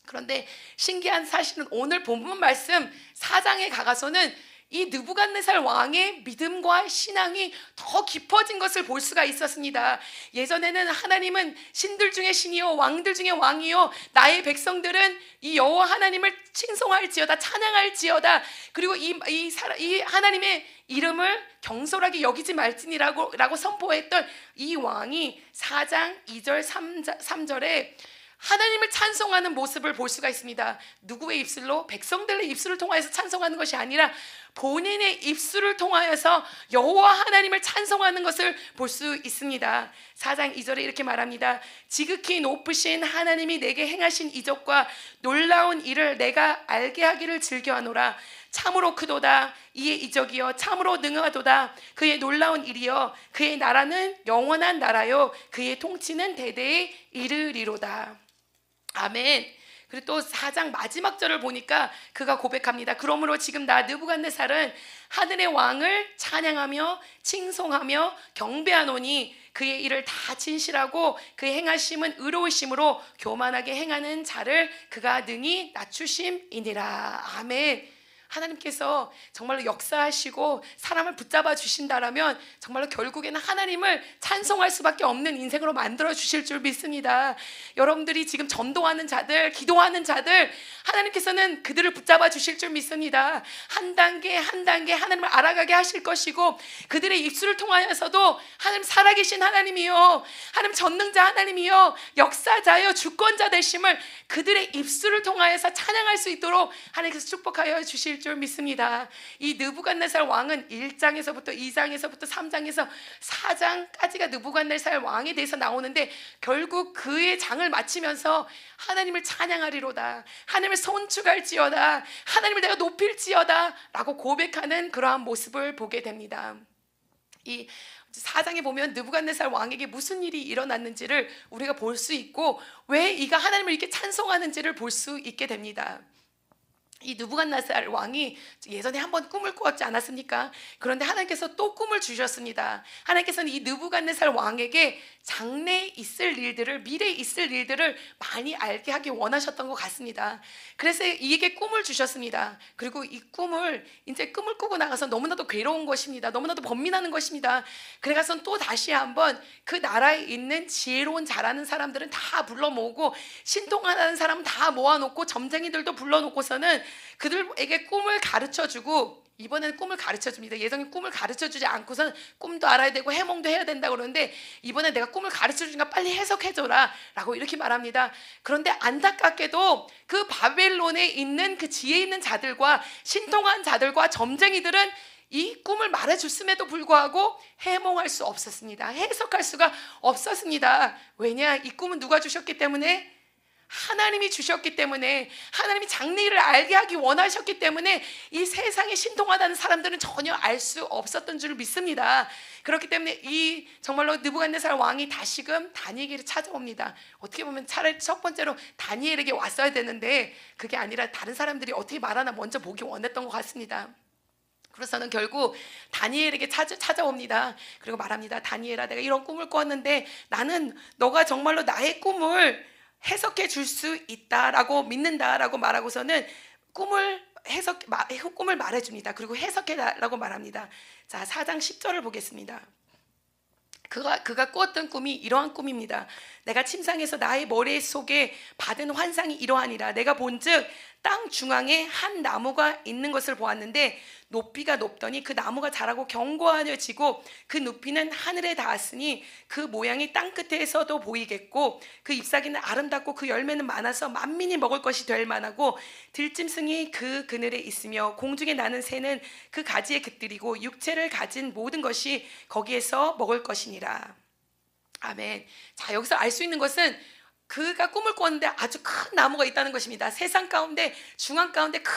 그런데 신기한 사실은 오늘 본문 말씀 4장에 가서는 이 느부갓네살 왕의 믿음과 신앙이 더 깊어진 것을 볼 수가 있었습니다. 예전에는 하나님은 신들 중에 신이요 왕들 중에 왕이요 나의 백성들은 이 여호와 하나님을 칭송할지어다 찬양할지어다 그리고 이 하나님의 이름을 경솔하게 여기지 말지니라고 선포했던 이 왕이 4장 2절 3절에 하나님을 찬송하는 모습을 볼 수가 있습니다. 누구의 입술로? 백성들의 입술을 통하여서 찬송하는 것이 아니라 본인의 입술을 통하여서 여호와 하나님을 찬송하는 것을 볼 수 있습니다. 4장 2절에 이렇게 말합니다. 지극히 높으신 하나님이 내게 행하신 이적과 놀라운 일을 내가 알게 하기를 즐겨하노라. 참으로 크도다. 이의 이적이여 참으로 능하도다. 그의 놀라운 일이여 그의 나라는 영원한 나라요 그의 통치는 대대에 이르리로다. 아멘. 그리고 또 4장 마지막 절을 보니까 그가 고백합니다. 그러므로 지금 나 느부갓네살은 하늘의 왕을 찬양하며 칭송하며 경배하노니 그의 일을 다 진실하고 그의 행하심은 의로우심으로 교만하게 행하는 자를 그가 능히 낮추심이니라. 아멘. 하나님께서 정말로 역사하시고 사람을 붙잡아 주신다라면 정말로 결국에는 하나님을 찬송할 수밖에 없는 인생으로 만들어 주실 줄 믿습니다. 여러분들이 지금 전도하는 자들, 기도하는 자들, 하나님께서는 그들을 붙잡아 주실 줄 믿습니다. 한 단계 한 단계 하나님을 알아가게 하실 것이고, 그들의 입술을 통하여서도 하나님 살아계신 하나님이요, 하나님 전능자 하나님이요, 역사자요, 주권자 되심을 그들의 입술을 통하여서 찬양할 수 있도록 하나님께서 축복하여 주실 줄 믿습니다. 이 느부갓네살 왕은 1장에서부터 2장에서부터 3장에서 4장까지가 느부갓네살 왕에 대해서 나오는데, 결국 그의 장을 마치면서 하나님을 찬양하리로다, 하나님을 손축할지어다, 하나님을 내가 높일지어다 라고 고백하는 그러한 모습을 보게 됩니다. 이 4장에 보면 느부갓네살 왕에게 무슨 일이 일어났는지를 우리가 볼 수 있고, 왜 이가 하나님을 이렇게 찬송하는지를 볼 수 있게 됩니다. 이 느부갓네살 왕이 예전에 한번 꿈을 꾸었지 않았습니까? 그런데 하나님께서 또 꿈을 주셨습니다. 하나님께서는 이 느부갓네살 왕에게 장래에 있을 일들을, 미래에 있을 일들을 많이 알게 하기 원하셨던 것 같습니다. 그래서 이에게 꿈을 주셨습니다. 그리고 이 꿈을 꾸고 나가서 너무나도 괴로운 것입니다. 너무나도 번민하는 것입니다. 그래서 또 다시 한번 그 나라에 있는 지혜로운 잘하는 사람들은 다 불러 모으고, 신통하는 사람은 다 모아놓고, 점쟁이들도 불러놓고서는 그들에게 꿈을 가르쳐주고, 이번에는 꿈을 가르쳐줍니다. 예전에 꿈을 가르쳐주지 않고서는 꿈도 알아야 되고 해몽도 해야 된다고 그러는데, 이번에 내가 꿈을 가르쳐주니까 빨리 해석해줘라 라고 이렇게 말합니다. 그런데 안타깝게도 그 바벨론에 있는 그 지혜 있는 자들과 신통한 자들과 점쟁이들은 이 꿈을 말해줬음에도 불구하고 해몽할 수 없었습니다. 해석할 수가 없었습니다. 왜냐? 이 꿈은 누가 주셨기 때문에? 하나님이 주셨기 때문에, 하나님이 장래일을 알게 하기 원하셨기 때문에 이 세상에 신통하다는 사람들은 전혀 알 수 없었던 줄 믿습니다. 그렇기 때문에 이 정말로 느부갓네살 왕이 다시금 다니엘에게 찾아옵니다. 어떻게 보면 차라리 첫 번째로 다니엘에게 왔어야 되는데, 그게 아니라 다른 사람들이 어떻게 말하나 먼저 보기 원했던 것 같습니다. 그래서는 결국 다니엘에게 찾아옵니다. 그리고 말합니다. 다니엘아, 내가 이런 꿈을 꿨는데 나는 너가 정말로 나의 꿈을 해석해 줄 수 있다라고 믿는다라고 말하고서는 꿈을 말해줍니다. 그리고 해석해달라고 말합니다. 자, 4장 10절을 보겠습니다. 그가 꾸었던 꿈이 이러한 꿈입니다. 내가 침상에서 나의 머릿속에 받은 환상이 이러하니라. 내가 본즉 땅 중앙에 한 나무가 있는 것을 보았는데, 높이가 높더니 그 나무가 자라고 견고하여지고 그 높이는 하늘에 닿았으니 그 모양이 땅 끝에서도 보이겠고, 그 잎사귀는 아름답고 그 열매는 많아서 만민이 먹을 것이 될 만하고, 들짐승이 그 그늘에 있으며 공중에 나는 새는 그 가지에 깃들이고 육체를 가진 모든 것이 거기에서 먹을 것이니라. 아멘. 자, 여기서 알 수 있는 것은 그가 꿈을 꿨는데 아주 큰 나무가 있다는 것입니다. 세상 가운데, 중앙 가운데 큰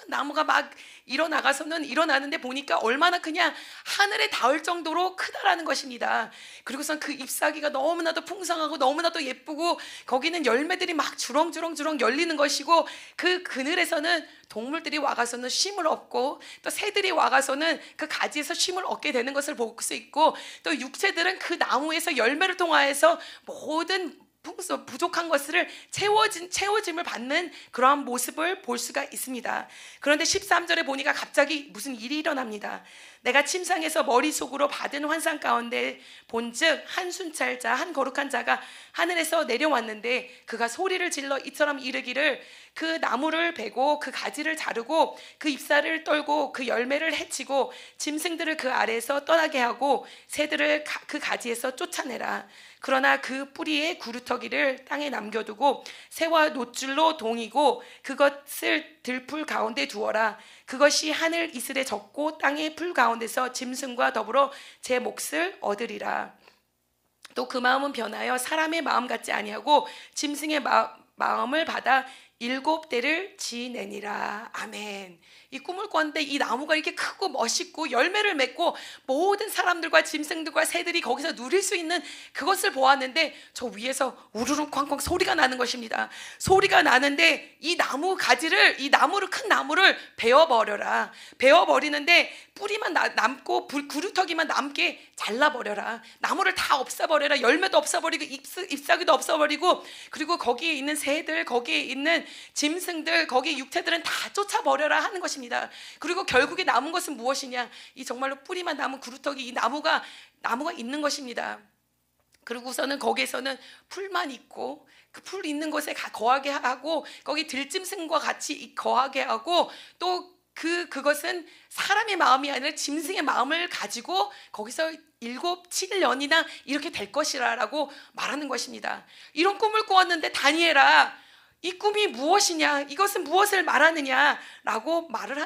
나무가 막 일어나는데 보니까 얼마나 그냥 하늘에 닿을 정도로 크다라는 것입니다. 그리고선 그 잎사귀가 너무나도 풍성하고 너무나도 예쁘고, 거기는 열매들이 막 주렁주렁 열리는 것이고, 그 그늘에서는 동물들이 와가서는 쉼을 얻고, 또 새들이 와가서는 그 가지에서 쉼을 얻게 되는 것을 볼 수 있고, 또 육체들은 그 나무에서 열매를 통하여서 모든 부족한 것을 채워짐을 받는 그러한 모습을 볼 수가 있습니다. 그런데 13절에 보니까 갑자기 무슨 일이 일어납니다. 내가 침상에서 머릿속으로 받은 환상 가운데 본즉 한 순찰자, 한 거룩한 자가 하늘에서 내려왔는데, 그가 소리를 질러 이처럼 이르기를, 그 나무를 베고 그 가지를 자르고 그 잎사를 떨고 그 열매를 해치고 짐승들을 그 아래에서 떠나게 하고 새들을 그 가지에서 쫓아내라. 그러나 그 뿌리의 구루터기를 땅에 남겨두고 새와 노줄로 동이고 그것을 들풀 가운데 두어라. 그것이 하늘 이슬에 젖고 땅의 풀 가운데서 짐승과 더불어 제 몫을 얻으리라. 또 그 마음은 변하여 사람의 마음 같지 아니하고 짐승의 마음을 받아 7대를 지내니라. 아멘. 이 꿈을 꿨는데 이 나무가 이렇게 크고 멋있고 열매를 맺고 모든 사람들과 짐승들과 새들이 거기서 누릴 수 있는 그것을 보았는데 저 위에서 우르릉 쾅쾅 소리가 나는 것입니다. 소리가 나는데 이 나무 가지를, 이 나무를, 큰 나무를 베어버려라. 베어버리는데 뿌리만 남고 구루터기만 남게 잘라버려라. 나무를 다 없애버려라. 열매도 없애버리고 잎사귀도 없애버리고, 그리고 거기에 있는 새들, 거기에 있는 짐승들, 거기에 육체들은 다 쫓아버려라 하는 것입니다. 그리고 결국에 남은 것은 무엇이냐? 이 정말로 뿌리만 남은 구루터기, 이 나무가 있는 것입니다. 그리고서는 거기에서는 풀만 있고, 그 풀 있는 곳에 거하게 하고, 거기 들짐승과 같이 거하게 하고, 또 그것은 사람의 마음이 아니라 짐승의 마음을 가지고 거기서 7-7년이나 이렇게 될 것이라고 말하는 것입니다. 이런 꿈을 꾸었는데 다니엘아, 이 꿈이 무엇이냐? 이것은 무엇을 말하느냐라고 말을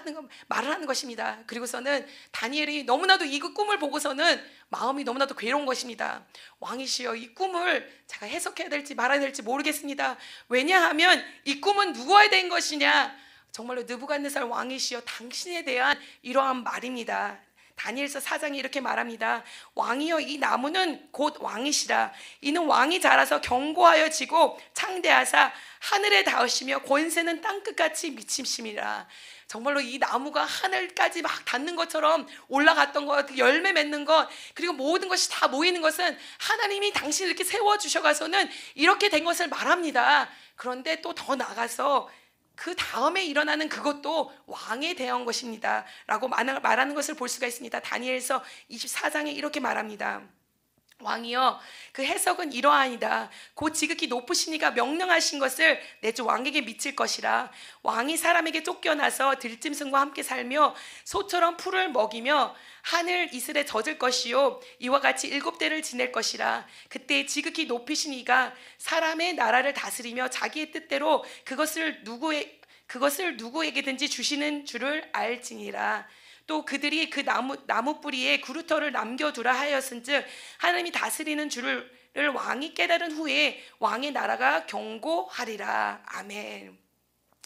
하는 것입니다. 그리고서는 다니엘이 너무나도 이 꿈을 보고서는 마음이 너무나도 괴로운 것입니다. 왕이시여, 이 꿈을 제가 해석해야 될지 말아야 될지 모르겠습니다. 왜냐하면 이 꿈은 누구에 대한 것이냐? 정말로 느부갓네살 왕이시여, 당신에 대한 이러한 말입니다. 다니엘서 4장에 이렇게 말합니다. 왕이여, 이 나무는 곧 왕이시라. 이는 왕이 자라서 견고하여 지고 창대하사 하늘에 닿으시며 권세는 땅끝같이 미침심이라. 정말로 이 나무가 하늘까지 막 닿는 것처럼 올라갔던 것, 열매 맺는 것, 그리고 모든 것이 다 모이는 것은 하나님이 당신을 이렇게 세워주셔가서는 이렇게 된 것을 말합니다. 그런데 또 더 나가서 그 다음에 일어나는 그것도 왕에 대한 것입니다 라고 말하는 것을 볼 수가 있습니다. 다니엘서 24장에 이렇게 말합니다. 왕이여, 그 해석은 이러하니라. 곧 지극히 높으신 이가 명령하신 것을 내 주 왕에게 미칠 것이라. 왕이 사람에게 쫓겨나서 들짐승과 함께 살며 소처럼 풀을 먹이며 하늘 이슬에 젖을 것이요, 이와 같이 7대를 지낼 것이라. 그때 지극히 높이신 이가 사람의 나라를 다스리며 자기의 뜻대로 그것을 누구에게든지 주시는 줄을 알지니라. 또 그들이 그 나무 뿌리에 구루터를 남겨두라 하였은즉 하나님이 다스리는 줄을 왕이 깨달은 후에 왕의 나라가 견고하리라. 아멘.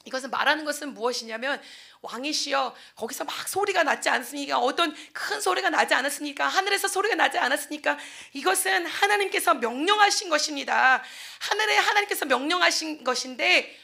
이것은 말하는 것은 무엇이냐면, 왕이시여, 거기서 막 소리가 나지 않습니까? 어떤 큰 소리가 나지 않았습니까? 하늘에서 소리가 나지 않았습니까? 이것은 하나님께서 명령하신 것입니다. 하늘에 하나님께서 명령하신 것인데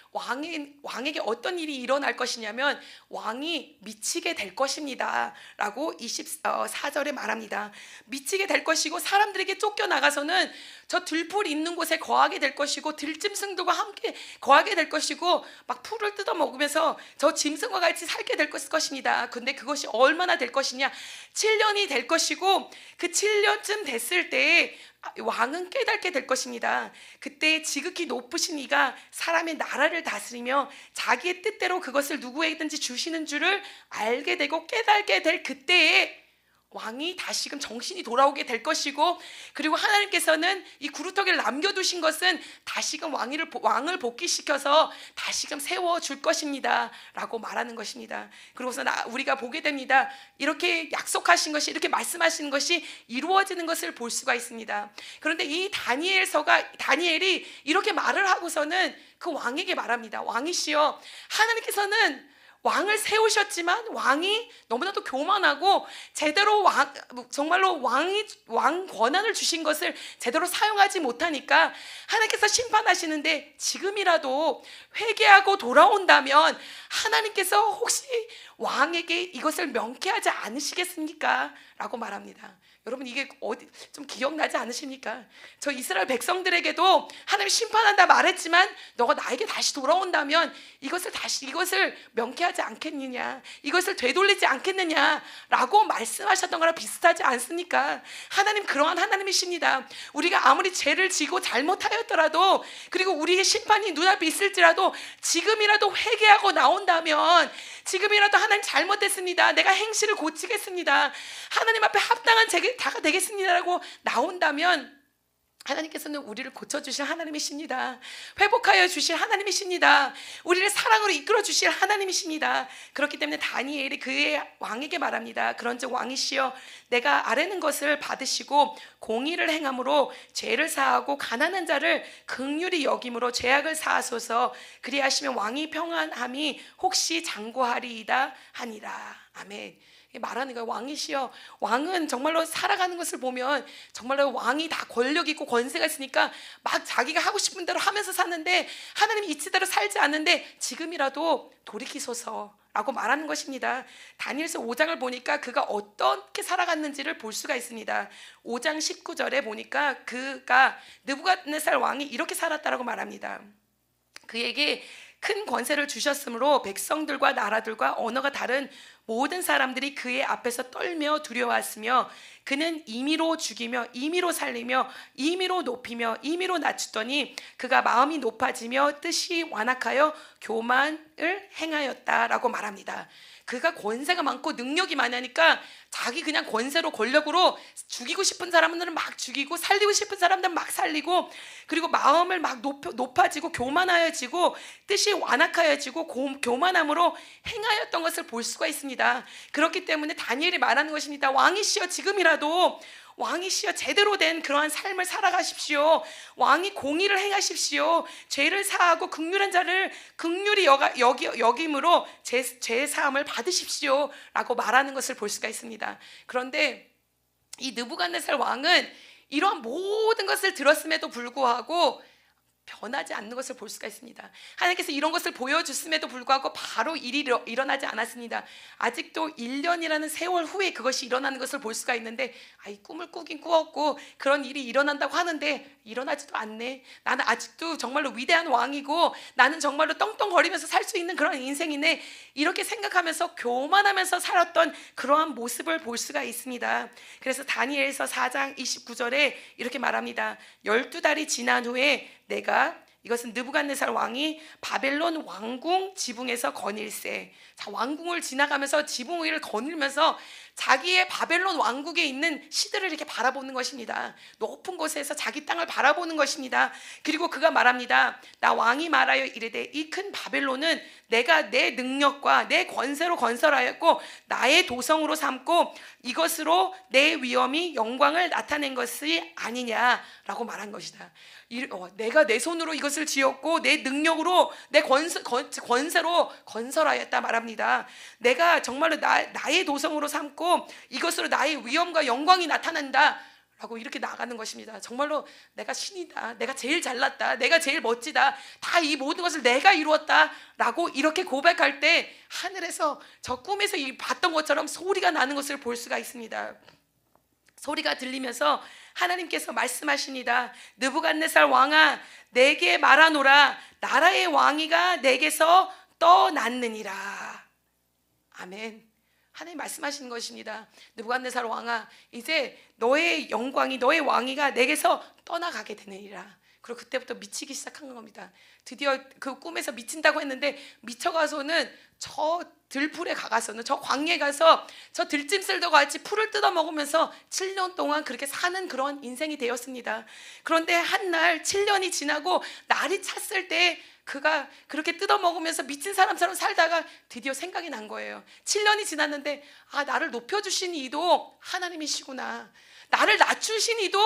왕에게 어떤 일이 일어날 것이냐면 왕이 미치게 될 것입니다 라고 24절에 말합니다. 미치게 될 것이고 사람들에게 쫓겨나가서는 저 들풀 있는 곳에 거하게 될 것이고 들짐승들과 함께 거하게 될 것이고 막 풀을 뜯어 먹으면서 저 짐승과 같이 살게 될 것입니다. 근데 그것이 얼마나 될 것이냐? 7년이 될 것이고 그 7년쯤 됐을 때에 왕은 깨닫게 될 것입니다. 그때 지극히 높으신 이가 사람의 나라를 다스리며 자기의 뜻대로 그것을 누구에게든지 주시는 줄을 알게 되고 깨닫게 될 그때에 왕이 다시금 정신이 돌아오게 될 것이고, 그리고 하나님께서는 이 구루터기를 남겨두신 것은 다시금 왕을 복귀시켜서 다시금 세워줄 것입니다 라고 말하는 것입니다. 그러고서 우리가 보게 됩니다. 이렇게 약속하신 것이, 이렇게 말씀하시는 것이 이루어지는 것을 볼 수가 있습니다. 그런데 이 다니엘이 이렇게 말을 하고서는 그 왕에게 말합니다. 왕이시여, 하나님께서는 왕을 세우셨지만 왕이 너무나도 교만하고 제대로 정말로 왕 권한을 주신 것을 제대로 사용하지 못하니까 하나님께서 심판하시는데 지금이라도 회개하고 돌아온다면 하나님께서 혹시 왕에게 이것을 명쾌하지 않으시겠습니까? 라고 말합니다. 여러분, 이게 어디 좀 기억나지 않으십니까? 저 이스라엘 백성들에게도 하나님 심판한다 말했지만 너가 나에게 다시 돌아온다면 이것을 명쾌하지 않겠느냐, 이것을 되돌리지 않겠느냐라고 말씀하셨던 거랑 비슷하지 않습니까? 하나님 그러한 하나님이십니다. 우리가 아무리 죄를 지고 잘못하였더라도, 그리고 우리의 심판이 눈앞에 있을지라도 지금이라도 회개하고 나온다면, 지금이라도 하나님 잘못됐습니다, 내가 행실을 고치겠습니다, 하나님 앞에 합당한 자가 되겠습니다라고 나온다면 하나님께서는 우리를 고쳐주실 하나님이십니다. 회복하여 주실 하나님이십니다. 우리를 사랑으로 이끌어 주실 하나님이십니다. 그렇기 때문에 다니엘이 그의 왕에게 말합니다. 그런즉 왕이시여, 내가 아뢰는 것을 받으시고 공의를 행함으로 죄를 사하고 가난한 자를 긍휼히 여김으로 죄악을 사하소서. 그리하시면 왕이 평안함이 혹시 장구하리이다 하니라. 아멘. 말하는 거예요. 왕이시여, 왕은 정말로 살아가는 것을 보면 정말로 왕이 다 권력 있고 권세가 있으니까 막 자기가 하고 싶은 대로 하면서 사는데 하나님이 이치대로 살지 않는데 지금이라도 돌이키소서라고 말하는 것입니다. 다니엘서 5장을 보니까 그가 어떻게 살아갔는지를 볼 수가 있습니다. 5장 19절에 보니까 그가 느부갓네살 왕이 이렇게 살았다라고 말합니다. 그에게 큰 권세를 주셨으므로 백성들과 나라들과 언어가 다른 모든 사람들이 그의 앞에서 떨며 두려워했으며 그는 임의로 죽이며 임의로 살리며 임의로 높이며 임의로 낮추더니 그가 마음이 높아지며 뜻이 완악하여 교만을 행하였다라고 말합니다. 그가 권세가 많고 능력이 많으니까 자기 그냥 권세로 권력으로 죽이고 싶은 사람들은 막 죽이고 살리고 싶은 사람들은 막 살리고, 그리고 마음을 막 높아지고 교만하여지고 뜻이 완악하여지고 교만함으로 행하였던 것을 볼 수가 있습니다. 그렇기 때문에 다니엘이 말하는 것입니다. 왕이시여, 지금이라도 왕이시여 제대로 된 그러한 삶을 살아가십시오. 왕이 공의를 행하십시오. 죄를 사하고 긍휼한 자를 긍휼히 여김으로 죄 사함을 받으십시오 라고 말하는 것을 볼 수가 있습니다. 그런데 이 느부갓네살 왕은 이러한 모든 것을 들었음에도 불구하고 변하지 않는 것을 볼 수가 있습니다. 하나님께서 이런 것을 보여줬음에도 불구하고 바로 일이 일어나지 않았습니다. 아직도 1년이라는 세월 후에 그것이 일어나는 것을 볼 수가 있는데, 이 꿈을 꾸긴 꾸었고 그런 일이 일어난다고 하는데 일어나지도 않네. 나는 아직도 정말로 위대한 왕이고 나는 정말로 떵떵거리면서 살 수 있는 그런 인생이네, 이렇게 생각하면서 교만하면서 살았던 그러한 모습을 볼 수가 있습니다. 그래서 다니엘서 4장 29절에 이렇게 말합니다. 12달이 지난 후에 내가, 이것은 느부갓네살 왕이 바벨론 왕궁 지붕에서 거닐세. 자, 왕궁을 지나가면서 지붕 위를 거닐면서 자기의 바벨론 왕국에 있는 시들을 이렇게 바라보는 것입니다. 높은 곳에서 자기 땅을 바라보는 것입니다. 그리고 그가 말합니다. 나 왕이 말하여 이르되 이 큰 바벨론은 내가 내 능력과 내 권세로 건설하였고 나의 도성으로 삼고 이것으로 내 위엄이 영광을 나타낸 것이 아니냐라고 말한 것이다. 내가 내 손으로 이것을 지었고 내 능력으로 내 권세로 건설하였다 말합니다. 내가 정말로 나의 도성으로 삼고 이것으로 나의 위엄과 영광이 나타난다 라고 이렇게 나가는 것입니다. 정말로 내가 신이다, 내가 제일 잘났다, 내가 제일 멋지다, 다 이 모든 것을 내가 이루었다 라고 이렇게 고백할 때 하늘에서 저 꿈에서 봤던 것처럼 소리가 나는 것을 볼 수가 있습니다. 소리가 들리면서 하나님께서 말씀하십니다. 느부갓네살 왕아, 내게 말하노라. 나라의 왕위가 내게서 떠났느니라. 아멘. 하나님 말씀하시는 것입니다. 느부갓네살 왕아, 이제 너의 영광이, 너의 왕위가 내게서 떠나가게 되느니라. 그리고 그때부터 미치기 시작한 겁니다. 드디어 그 꿈에서 미친다고 했는데 미쳐가서는 저 들풀에 가서는, 저 광야에 가서 저 들짐승들과 같이 풀을 뜯어 먹으면서 7년 동안 그렇게 사는 그런 인생이 되었습니다. 그런데 한날 7년이 지나고 날이 찼을 때 그가 그렇게 뜯어 먹으면서 미친 사람처럼 살다가 드디어 생각이 난 거예요. 7년이 지났는데 나를 높여주신 이도 하나님이시구나. 나를 낮추신 이도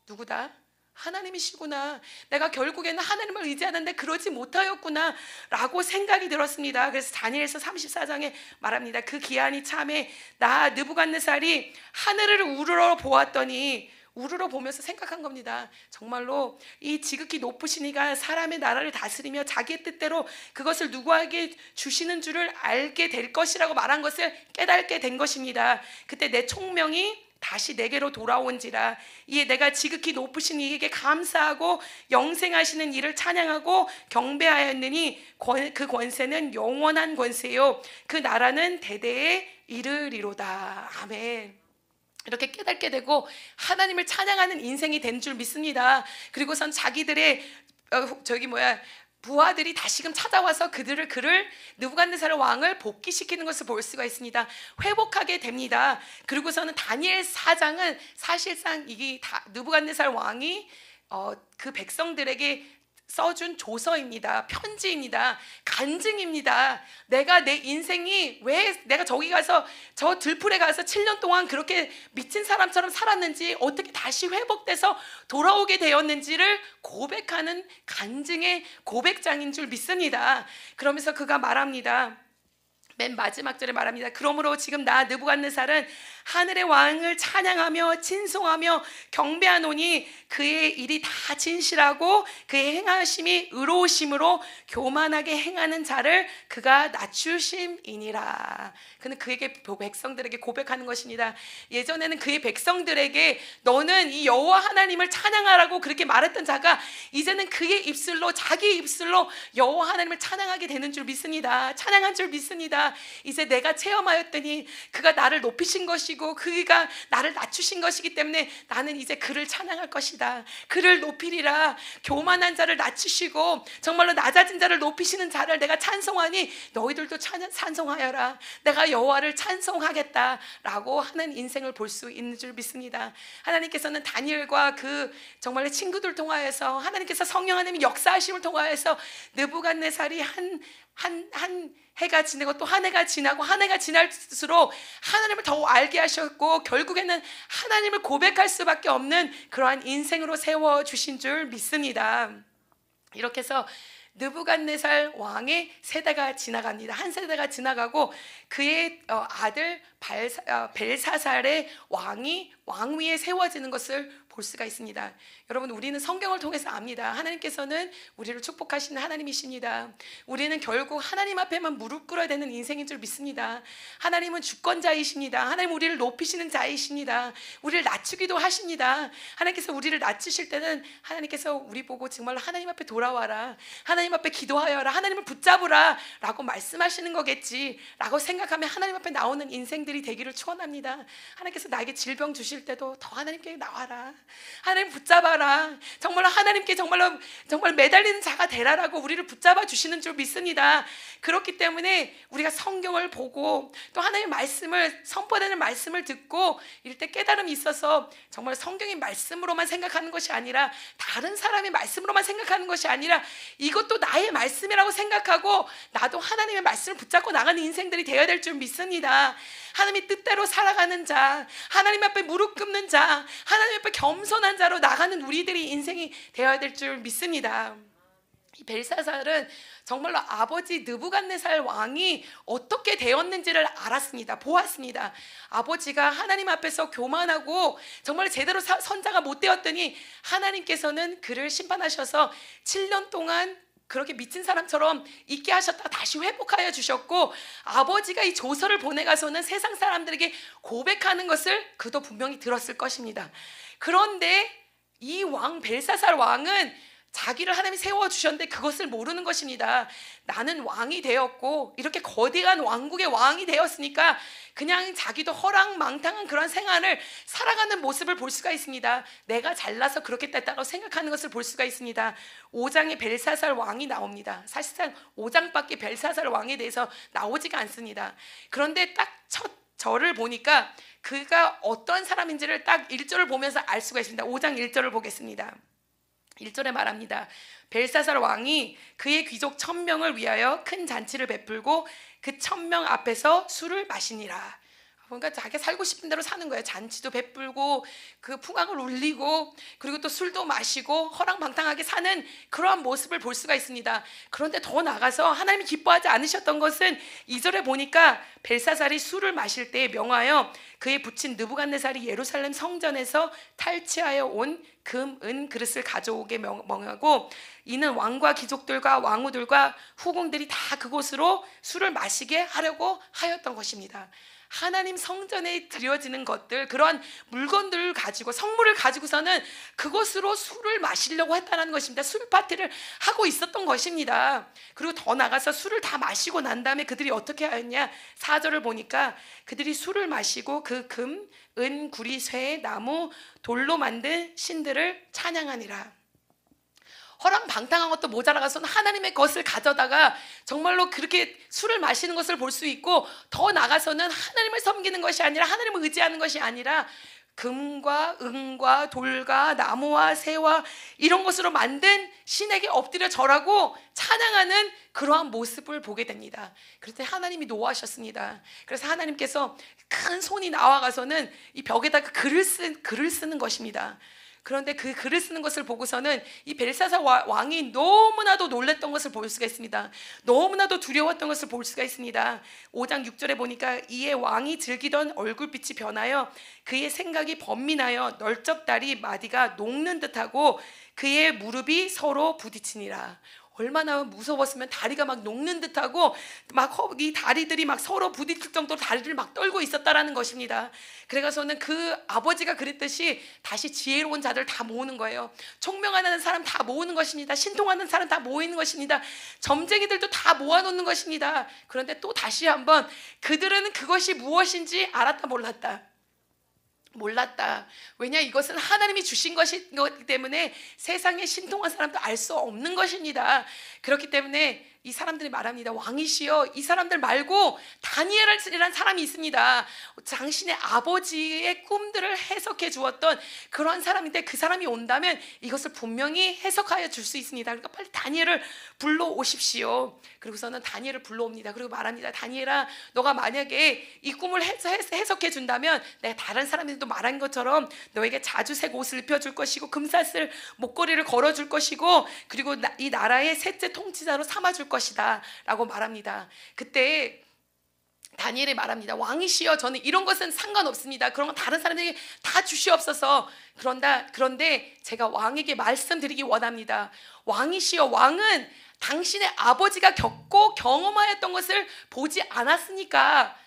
누구다? 하나님이시구나. 내가 결국에는 하나님을 의지하는데 그러지 못하였구나 라고 생각이 들었습니다. 그래서 다니엘서 34장에 말합니다. 그 기한이 참에 나 느부갓네살이 하늘을 우러러 보았더니, 우르르 보면서 생각한 겁니다. 정말로 이 지극히 높으신 이가 사람의 나라를 다스리며 자기의 뜻대로 그것을 누구에게 주시는 줄을 알게 될 것이라고 말한 것을 깨닫게 된 것입니다. 그때 내 총명이 다시 내게로 돌아온지라. 이에 내가 지극히 높으신 이에게 감사하고 영생하시는 이를 찬양하고 경배하였느니 그 권세는 영원한 권세요 그 나라는 대대에 이르리로다. 아멘. 이렇게 깨닫게 되고 하나님을 찬양하는 인생이 된 줄 믿습니다. 그리고선 자기들의 부하들이 다시금 찾아와서 그를 느부갓네살 왕을 복귀시키는 것을 볼 수가 있습니다. 회복하게 됩니다. 그리고서는 다니엘 4장은 사실상 이게 느부갓네살 왕이 그 백성들에게 써준 조서입니다. 편지입니다. 간증입니다. 내가 내 인생이 왜 내가 저기 가서 저 들풀에 가서 7년 동안 그렇게 미친 사람처럼 살았는지, 어떻게 다시 회복돼서 돌아오게 되었는지를 고백하는 간증의 고백장인 줄 믿습니다. 그러면서 그가 말합니다. 맨 마지막 절에 말합니다. 그러므로 지금 나 느부갓네살은 하늘의 왕을 찬양하며 진송하며 경배하노니 그의 일이 다 진실하고 그의 행하심이 의로우심으로 교만하게 행하는 자를 그가 낮추심이니라. 그는 그에게 백성들에게 고백하는 것입니다. 예전에는 그의 백성들에게 너는 이 여호와 하나님을 찬양하라고 그렇게 말했던 자가 이제는 그의 입술로, 자기 입술로 여호와 하나님을 찬양하게 되는 줄 믿습니다. 찬양한 줄 믿습니다. 이제 내가 체험하였더니 그가 나를 높이신 것이고 그가 나를 낮추신 것이기 때문에 나는 이제 그를 찬양할 것이다. 그를 높이리라. 교만한 자를 낮추시고 정말로 낮아진 자를 높이시는 자를 내가 찬송하니 너희들도 찬송하여라. 내가 여호와를 찬송하겠다라고 하는 인생을 볼 수 있는 줄 믿습니다. 하나님께서는 다니엘과 그 정말로 친구들 통하여서, 하나님께서 성령 하나님의 역사하심을 통하여서 느부갓네살이 한 해가 지나고 또 한 해가 지나고 한 해가 지날수록 하나님을 더 알게 하셨고 결국에는 하나님을 고백할 수밖에 없는 그러한 인생으로 세워주신 줄 믿습니다. 이렇게 해서 느부갓네살 왕의 세대가 지나갑니다. 한 세대가 지나가고 그의 아들 벨사살의 왕위에 세워지는 것을 볼 수가 있습니다. 여러분, 우리는 성경을 통해서 압니다. 하나님께서는 우리를 축복하시는 하나님이십니다. 우리는 결국 하나님 앞에만 무릎 꿇어야 되는 인생인 줄 믿습니다. 하나님은 주권자이십니다. 하나님 우리를 높이시는 자이십니다. 우리를 낮추기도 하십니다. 하나님께서 우리를 낮추실 때는 하나님께서 우리 보고 정말 하나님 앞에 돌아와라, 하나님 앞에 기도하여라, 하나님을 붙잡으라 라고 말씀하시는 거겠지 라고 생각하면 하나님 앞에 나오는 인생들이 되기를 축원합니다. 하나님께서 나에게 질병 주실 때도 더 하나님께 나와라, 하나님 붙잡아라, 정말 하나님께 정말 매달리는 자가 되라라고 우리를 붙잡아 주시는 줄 믿습니다. 그렇기 때문에 우리가 성경을 보고 또 하나님의 말씀을, 선포되는 말씀을 듣고 이럴 때 깨달음이 있어서 정말 성경의 말씀으로만 생각하는 것이 아니라, 다른 사람의 말씀으로만 생각하는 것이 아니라 이것도 나의 말씀이라고 생각하고 나도 하나님의 말씀을 붙잡고 나가는 인생들이 되어야 될 줄 믿습니다. 하나님의 뜻대로 살아가는 자, 하나님 앞에 무릎 꿇는 자, 하나님 앞에 겸손한 자로 나가는 우리들이 인생이 되어야 될 줄 믿습니다. 이 벨사살은 정말로 아버지 느부갓네살 왕이 어떻게 되었는지를 알았습니다. 보았습니다. 아버지가 하나님 앞에서 교만하고 정말 제대로 선자가 못 되었더니 하나님께서는 그를 심판하셔서 7년 동안 그렇게 미친 사람처럼 있게 하셨다가 다시 회복하여 주셨고, 아버지가 이 조서를 보내가서는 세상 사람들에게 고백하는 것을 그도 분명히 들었을 것입니다. 그런데 이 왕 벨사살 왕은 자기를 하나님이 세워주셨는데 그것을 모르는 것입니다. 나는 왕이 되었고 이렇게 거대한 왕국의 왕이 되었으니까 그냥 자기도 허랑망탕한 그런 생활을 살아가는 모습을 볼 수가 있습니다. 내가 잘나서 그렇게 됐다고 생각하는 것을 볼 수가 있습니다. 5장에 벨사살 왕이 나옵니다. 사실상 5장밖에 벨사살 왕에 대해서 나오지가 않습니다. 그런데 딱 첫 절을 보니까 그가 어떤 사람인지를 딱 1절을 보면서 알 수가 있습니다. 5장 1절을 보겠습니다. 1절에 말합니다. 벨사살 왕이 그의 귀족 1000명을 위하여 큰 잔치를 베풀고 그 1000명 앞에서 술을 마시니라. 그러니까 자기가 살고 싶은 대로 사는 거예요. 잔치도 베풀고 그 풍악을 울리고 그리고 또 술도 마시고 허랑방탕하게 사는 그러한 모습을 볼 수가 있습니다. 그런데 더 나가서 하나님이 기뻐하지 않으셨던 것은 2절에 보니까 벨사살이 술을 마실 때에 명하여 그의 부친 느부갓네살이 예루살렘 성전에서 탈취하여 온 금, 은 그릇을 가져오게 명하고, 이는 왕과 귀족들과 왕후들과 후궁들이 다 그곳으로 술을 마시게 하려고 하였던 것입니다. 하나님 성전에 드려지는 것들, 그러한 물건들을 가지고, 성물을 가지고서는 그것으로 술을 마시려고 했다는 것입니다. 술 파티를 하고 있었던 것입니다. 그리고 더 나가서 술을 다 마시고 난 다음에 그들이 어떻게 하였냐, 4절을 보니까 그들이 술을 마시고 그 금, 은, 구리, 쇠, 나무, 돌로 만든 신들을 찬양하니라. 허랑방탕한 것도 모자라가서는 하나님의 것을 가져다가 정말로 그렇게 술을 마시는 것을 볼 수 있고, 더 나가서는 하나님을 섬기는 것이 아니라, 하나님을 의지하는 것이 아니라 금과 은과 돌과 나무와 새와 이런 것으로 만든 신에게 엎드려 절하고 찬양하는 그러한 모습을 보게 됩니다. 그럴 때 하나님이 노하셨습니다. 그래서 하나님께서 큰 손이 나와가서는 이 벽에다가 글을 쓰는 것입니다. 그런데 그 글을 쓰는 것을 보고서는 이 벨사살 왕이 너무나도 놀랐던 것을 볼 수가 있습니다. 너무나도 두려웠던 것을 볼 수가 있습니다. 5장 6절에 보니까 이에 왕이 즐기던 얼굴빛이 변하여 그의 생각이 번민하여 널쩍다리 마디가 녹는 듯하고 그의 무릎이 서로 부딪히니라. 얼마나 무서웠으면 다리가 막 녹는 듯하고 막 이 다리들이 막 서로 부딪힐 정도로 다리를 막 떨고 있었다라는 것입니다. 그래가서는 그 아버지가 그랬듯이 다시 지혜로운 자들 다 모으는 거예요. 총명하는 사람 다 모으는 것입니다. 신통하는 사람 다 모이는 것입니다. 점쟁이들도 다 모아놓는 것입니다. 그런데 또 다시 한번 그들은 그것이 무엇인지 알았다 몰랐다. 왜냐, 이것은 하나님이 주신 것이기 때문에 세상에 신통한 사람도 알 수 없는 것입니다. 그렇기 때문에 이 사람들이 말합니다. 왕이시여, 이 사람들 말고 다니엘이라는 사람이 있습니다. 당신의 아버지의 꿈들을 해석해 주었던 그러한 사람인데 그 사람이 온다면 이것을 분명히 해석하여 줄 수 있습니다. 그러니까 빨리 다니엘을 불러오십시오. 그리고서는 다니엘을 불러옵니다. 그리고 말합니다. 다니엘아, 너가 만약에 이 꿈을 해석해 준다면 내가 다른 사람들도 말한 것처럼 너에게 자주색 옷을 입혀줄 것이고 금사슬 목걸이를 걸어줄 것이고 그리고 이 나라의 셋째 통치자로 삼아줄 것이다 라고 말합니다. 그때 다니엘이 말합니다. 왕이시여, 저는 이런 것은 상관없습니다. 그런 건 다른 사람에게 다 주시옵소서. 그런데 제가 왕에게 말씀드리기 원합니다. 왕이시여, 왕은 당신의 아버지가 겪고 경험하였던 것을 보지 않았으니까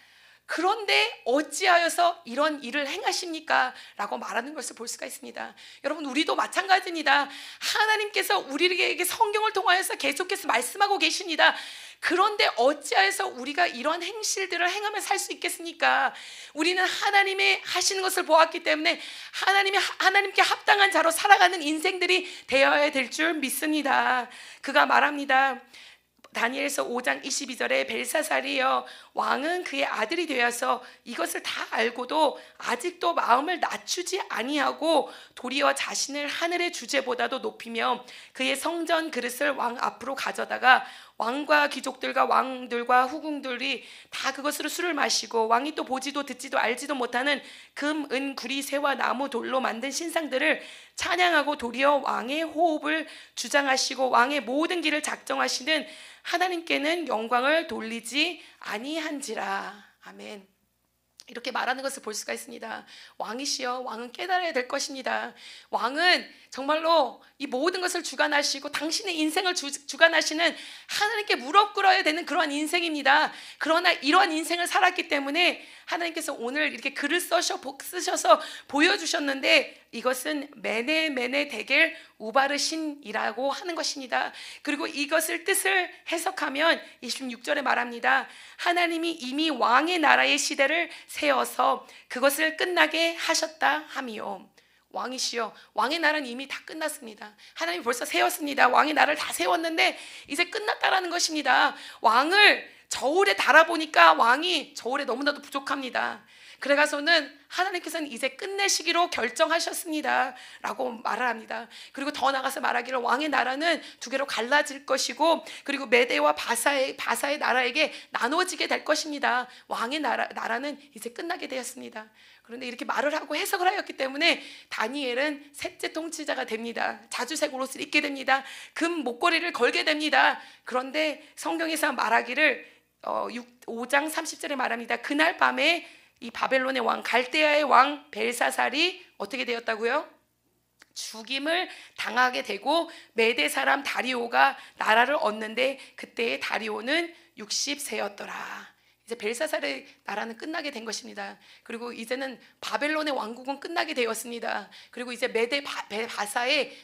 그런데 어찌하여서 이런 일을 행하십니까? 라고 말하는 것을 볼 수가 있습니다. 여러분, 우리도 마찬가지입니다. 하나님께서 우리에게 성경을 통하여서 계속해서 말씀하고 계십니다. 그런데 어찌하여서 우리가 이런 행실들을 행하며 살 수 있겠습니까? 우리는 하나님의 하시는 것을 보았기 때문에 하나님께 합당한 자로 살아가는 인생들이 되어야 될 줄 믿습니다. 그가 말합니다. 다니엘서 5장 22절에 벨사살이여, 왕은 그의 아들이 되어서 이것을 다 알고도 아직도 마음을 낮추지 아니하고 도리어 자신을 하늘의 주제보다도 높이며 그의 성전 그릇을 왕 앞으로 가져다가 왕과 귀족들과 왕들과 후궁들이 다 그것으로 술을 마시고 왕이 또 보지도 듣지도 알지도 못하는 금, 은, 구리, 새와 나무, 돌로 만든 신상들을 찬양하고 도리어 왕의 호흡을 주장하시고 왕의 모든 길을 작정하시는 하나님께는 영광을 돌리지 아니한지라. 아멘. 이렇게 말하는 것을 볼 수가 있습니다. 왕이시여, 왕은 깨달아야 될 것입니다. 왕은 정말로 이 모든 것을 주관하시고 당신의 인생을 주관하시는 하나님께 무릎 꿇어야 되는 그러한 인생입니다. 그러나 이러한 인생을 살았기 때문에 하나님께서 오늘 이렇게 글을 쓰셔서 보여주셨는데 이것은 메네 데겔 우바르신이라고 하는 것입니다. 그리고 이것을 뜻을 해석하면 26절에 말합니다. 하나님이 이미 왕의 나라의 시대를 세워서 그것을 끝나게 하셨다 하미요. 왕이시여, 왕의 나라는 이미 다 끝났습니다. 하나님이 벌써 세웠습니다. 왕의 나라를 다 세웠는데 이제 끝났다라는 것입니다. 왕을 저울에 달아보니까 왕이 저울에 너무나도 부족합니다. 그래가서는 하나님께서는 이제 끝내시기로 결정하셨습니다 라고 말을 합니다. 그리고 더 나가서 말하기를 왕의 나라는 두 개로 갈라질 것이고 그리고 메대와 바사의 나라에게 나눠지게 될 것입니다. 왕의 나라는 이제 끝나게 되었습니다. 그런데 이렇게 말을 하고 해석을 하였기 때문에 다니엘은 셋째 통치자가 됩니다. 자주색 옷을 입게 됩니다. 금 목걸이를 걸게 됩니다. 그런데 성경에서 말하기를 5장 30절에 말합니다. 그날 밤에 이 바벨론의 왕 갈대아의 왕 벨사살이 어떻게 되었다고요? 죽임을 당하게 되고 메대 사람 다리오가 나라를 얻는데 그때의 다리오는 60세였더라. 이제 벨사살의 나라는 끝나게 된 것입니다. 그리고 이제는 바벨론의 왕국은 끝나게 되었습니다. 그리고 이제 메대 바사의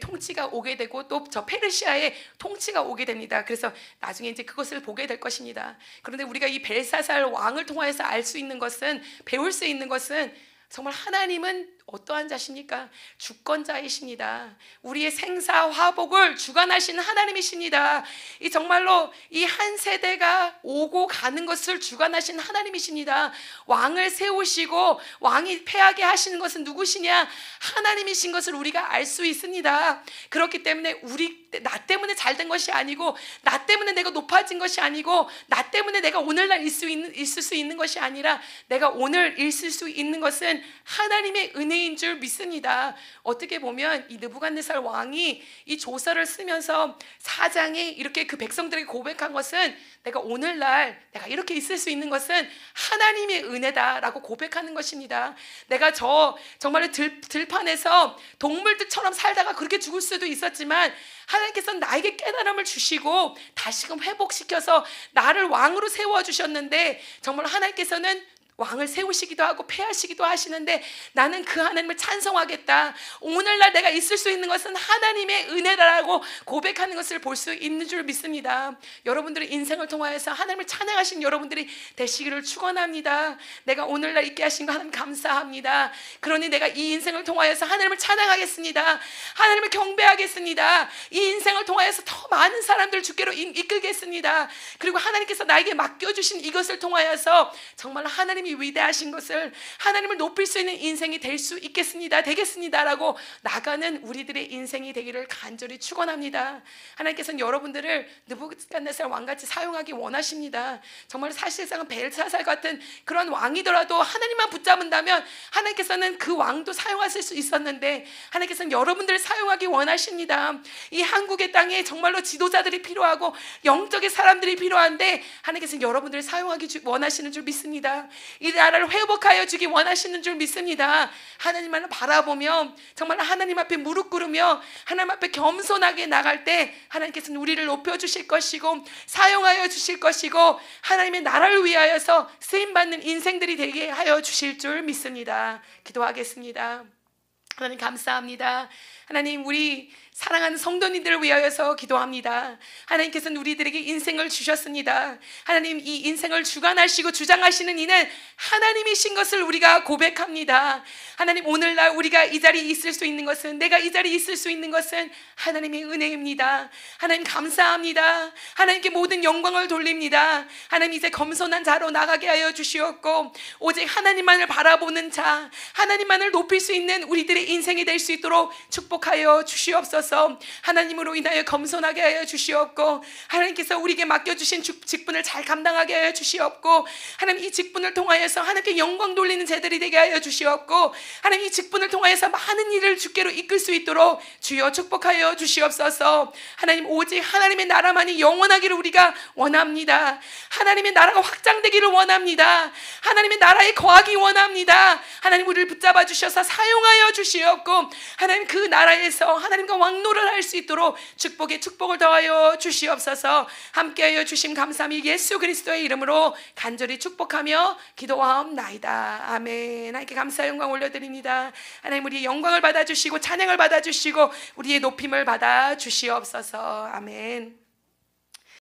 통치가 오게 되고 또 저 페르시아의 통치가 오게 됩니다. 그래서 나중에 이제 그것을 보게 될 것입니다. 그런데 우리가 이 벨사살 왕을 통하여서 알 수 있는 것은, 배울 수 있는 것은 정말 하나님은 어떠한 자십니까? 주권자이십니다. 우리의 생사 화복을 주관하시는 하나님이십니다. 이 정말로 이 한 세대가 오고 가는 것을 주관하신 하나님이십니다. 왕을 세우시고 왕이 패하게 하시는 것은 누구시냐? 하나님이신 것을 우리가 알 수 있습니다. 그렇기 때문에 나 때문에 잘된 것이 아니고, 나 때문에 내가 높아진 것이 아니고, 나 때문에 내가 오늘날 있을 수 있는 것이 아니라, 내가 오늘 있을 수 있는 것은 하나님의 은혜인 줄 믿습니다. 어떻게 보면 이 느부갓네살 왕이 이 조서를 쓰면서 사장이 이렇게 그 백성들에게 고백한 것은, 내가 오늘날 내가 이렇게 있을 수 있는 것은 하나님의 은혜다라고 고백하는 것입니다. 내가 정말 들판에서 동물들처럼 살다가 그렇게 죽을 수도 있었지만, 하나님께서는 나에게 깨달음을 주시고 다시금 회복시켜서 나를 왕으로 세워주셨는데, 정말 하나님께서는 왕을 세우시기도 하고 패하시기도 하시는데, 나는 그 하나님을 찬송하겠다. 오늘날 내가 있을 수 있는 것은 하나님의 은혜라고 고백하는 것을 볼 수 있는 줄 믿습니다. 여러분들의 인생을 통하여서 하나님을 찬양하신 여러분들이 되시기를 축원합니다. 내가 오늘날 있게 하신 거 하나님 감사합니다. 그러니 내가 이 인생을 통하여서 하나님을 찬양하겠습니다. 하나님을 경배하겠습니다. 이 인생을 통하여서 더 많은 사람들을 주께로 이끌겠습니다. 그리고 하나님께서 나에게 맡겨주신 이것을 통하여서 정말 하나님이 위대하신 것을, 하나님을 높일 수 있는 인생이 될 수 되겠습니다라고 나가는 우리들의 인생이 되기를 간절히 축원합니다. 하나님께서는 여러분들을 느부갓네살 왕같이 사용하기 원하십니다. 정말 사실상은 벨사살 같은 그런 왕이더라도 하나님만 붙잡는다면 하나님께서는 그 왕도 사용하실 수 있었는데, 하나님께서는 여러분들을 사용하기 원하십니다. 이 한국의 땅에 정말로 지도자들이 필요하고 영적인 사람들이 필요한데, 하나님께서는 여러분들을 사용하기 원하시는 줄 믿습니다. 이 나라를 회복하여 주기 원하시는 줄 믿습니다. 하나님만을 바라보며 정말 하나님 앞에 무릎 꿇으며 하나님 앞에 겸손하게 나갈 때, 하나님께서는 우리를 높여주실 것이고 사용하여 주실 것이고, 하나님의 나라를 위하여서 쓰임받는 인생들이 되게 하여 주실 줄 믿습니다. 기도하겠습니다. 하나님 감사합니다. 하나님, 우리 사랑하는 성도님들을 위하여서 기도합니다. 하나님께서는 우리들에게 인생을 주셨습니다. 하나님, 이 인생을 주관하시고 주장하시는 이는 하나님이신 것을 우리가 고백합니다. 하나님, 오늘날 우리가 이 자리에 있을 수 있는 것은, 내가 이 자리에 있을 수 있는 것은 하나님의 은혜입니다. 하나님 감사합니다. 하나님께 모든 영광을 돌립니다. 하나님, 이제 겸손한 자로 나가게 하여 주시옵고, 오직 하나님만을 바라보는 자, 하나님만을 높일 수 있는 우리들의 인생이 될 수 있도록 축복하여 주시옵소서. 하나님으로 인하여 겸손하게 하여 주시옵고, 하나님께서 우리에게 맡겨주신 직분을 잘 감당하게 하여 주시옵고, 하나님 이 직분을 통하여서 하나님께 영광 돌리는 제들이 되게 하여 주시옵고, 하나님 이 직분을 통하여서 많은 일을 주께로 이끌 수 있도록 주여 축복하여 주시옵소서. 하나님, 오직 하나님의 나라만이 영원하기를 우리가 원합니다. 하나님의 나라가 확장되기를 원합니다. 하나님의 나라에 거하기 원합니다. 하나님, 우리를 붙잡아 주셔서 사용하여 주시옵고, 하나님 그 나라에서 하나님과 왕노를 할 수 있도록 축복에 축복을 더하여 주시옵소서. 함께하여 주심 감사함이 예수 그리스도의 이름으로 간절히 축복하며 기도하옵나이다. 아멘. 하나님께 감사 영광 올려드립니다. 하나님, 우리의 영광을 받아주시고 찬양을 받아주시고 우리의 높임을 받아주시옵소서. 아멘.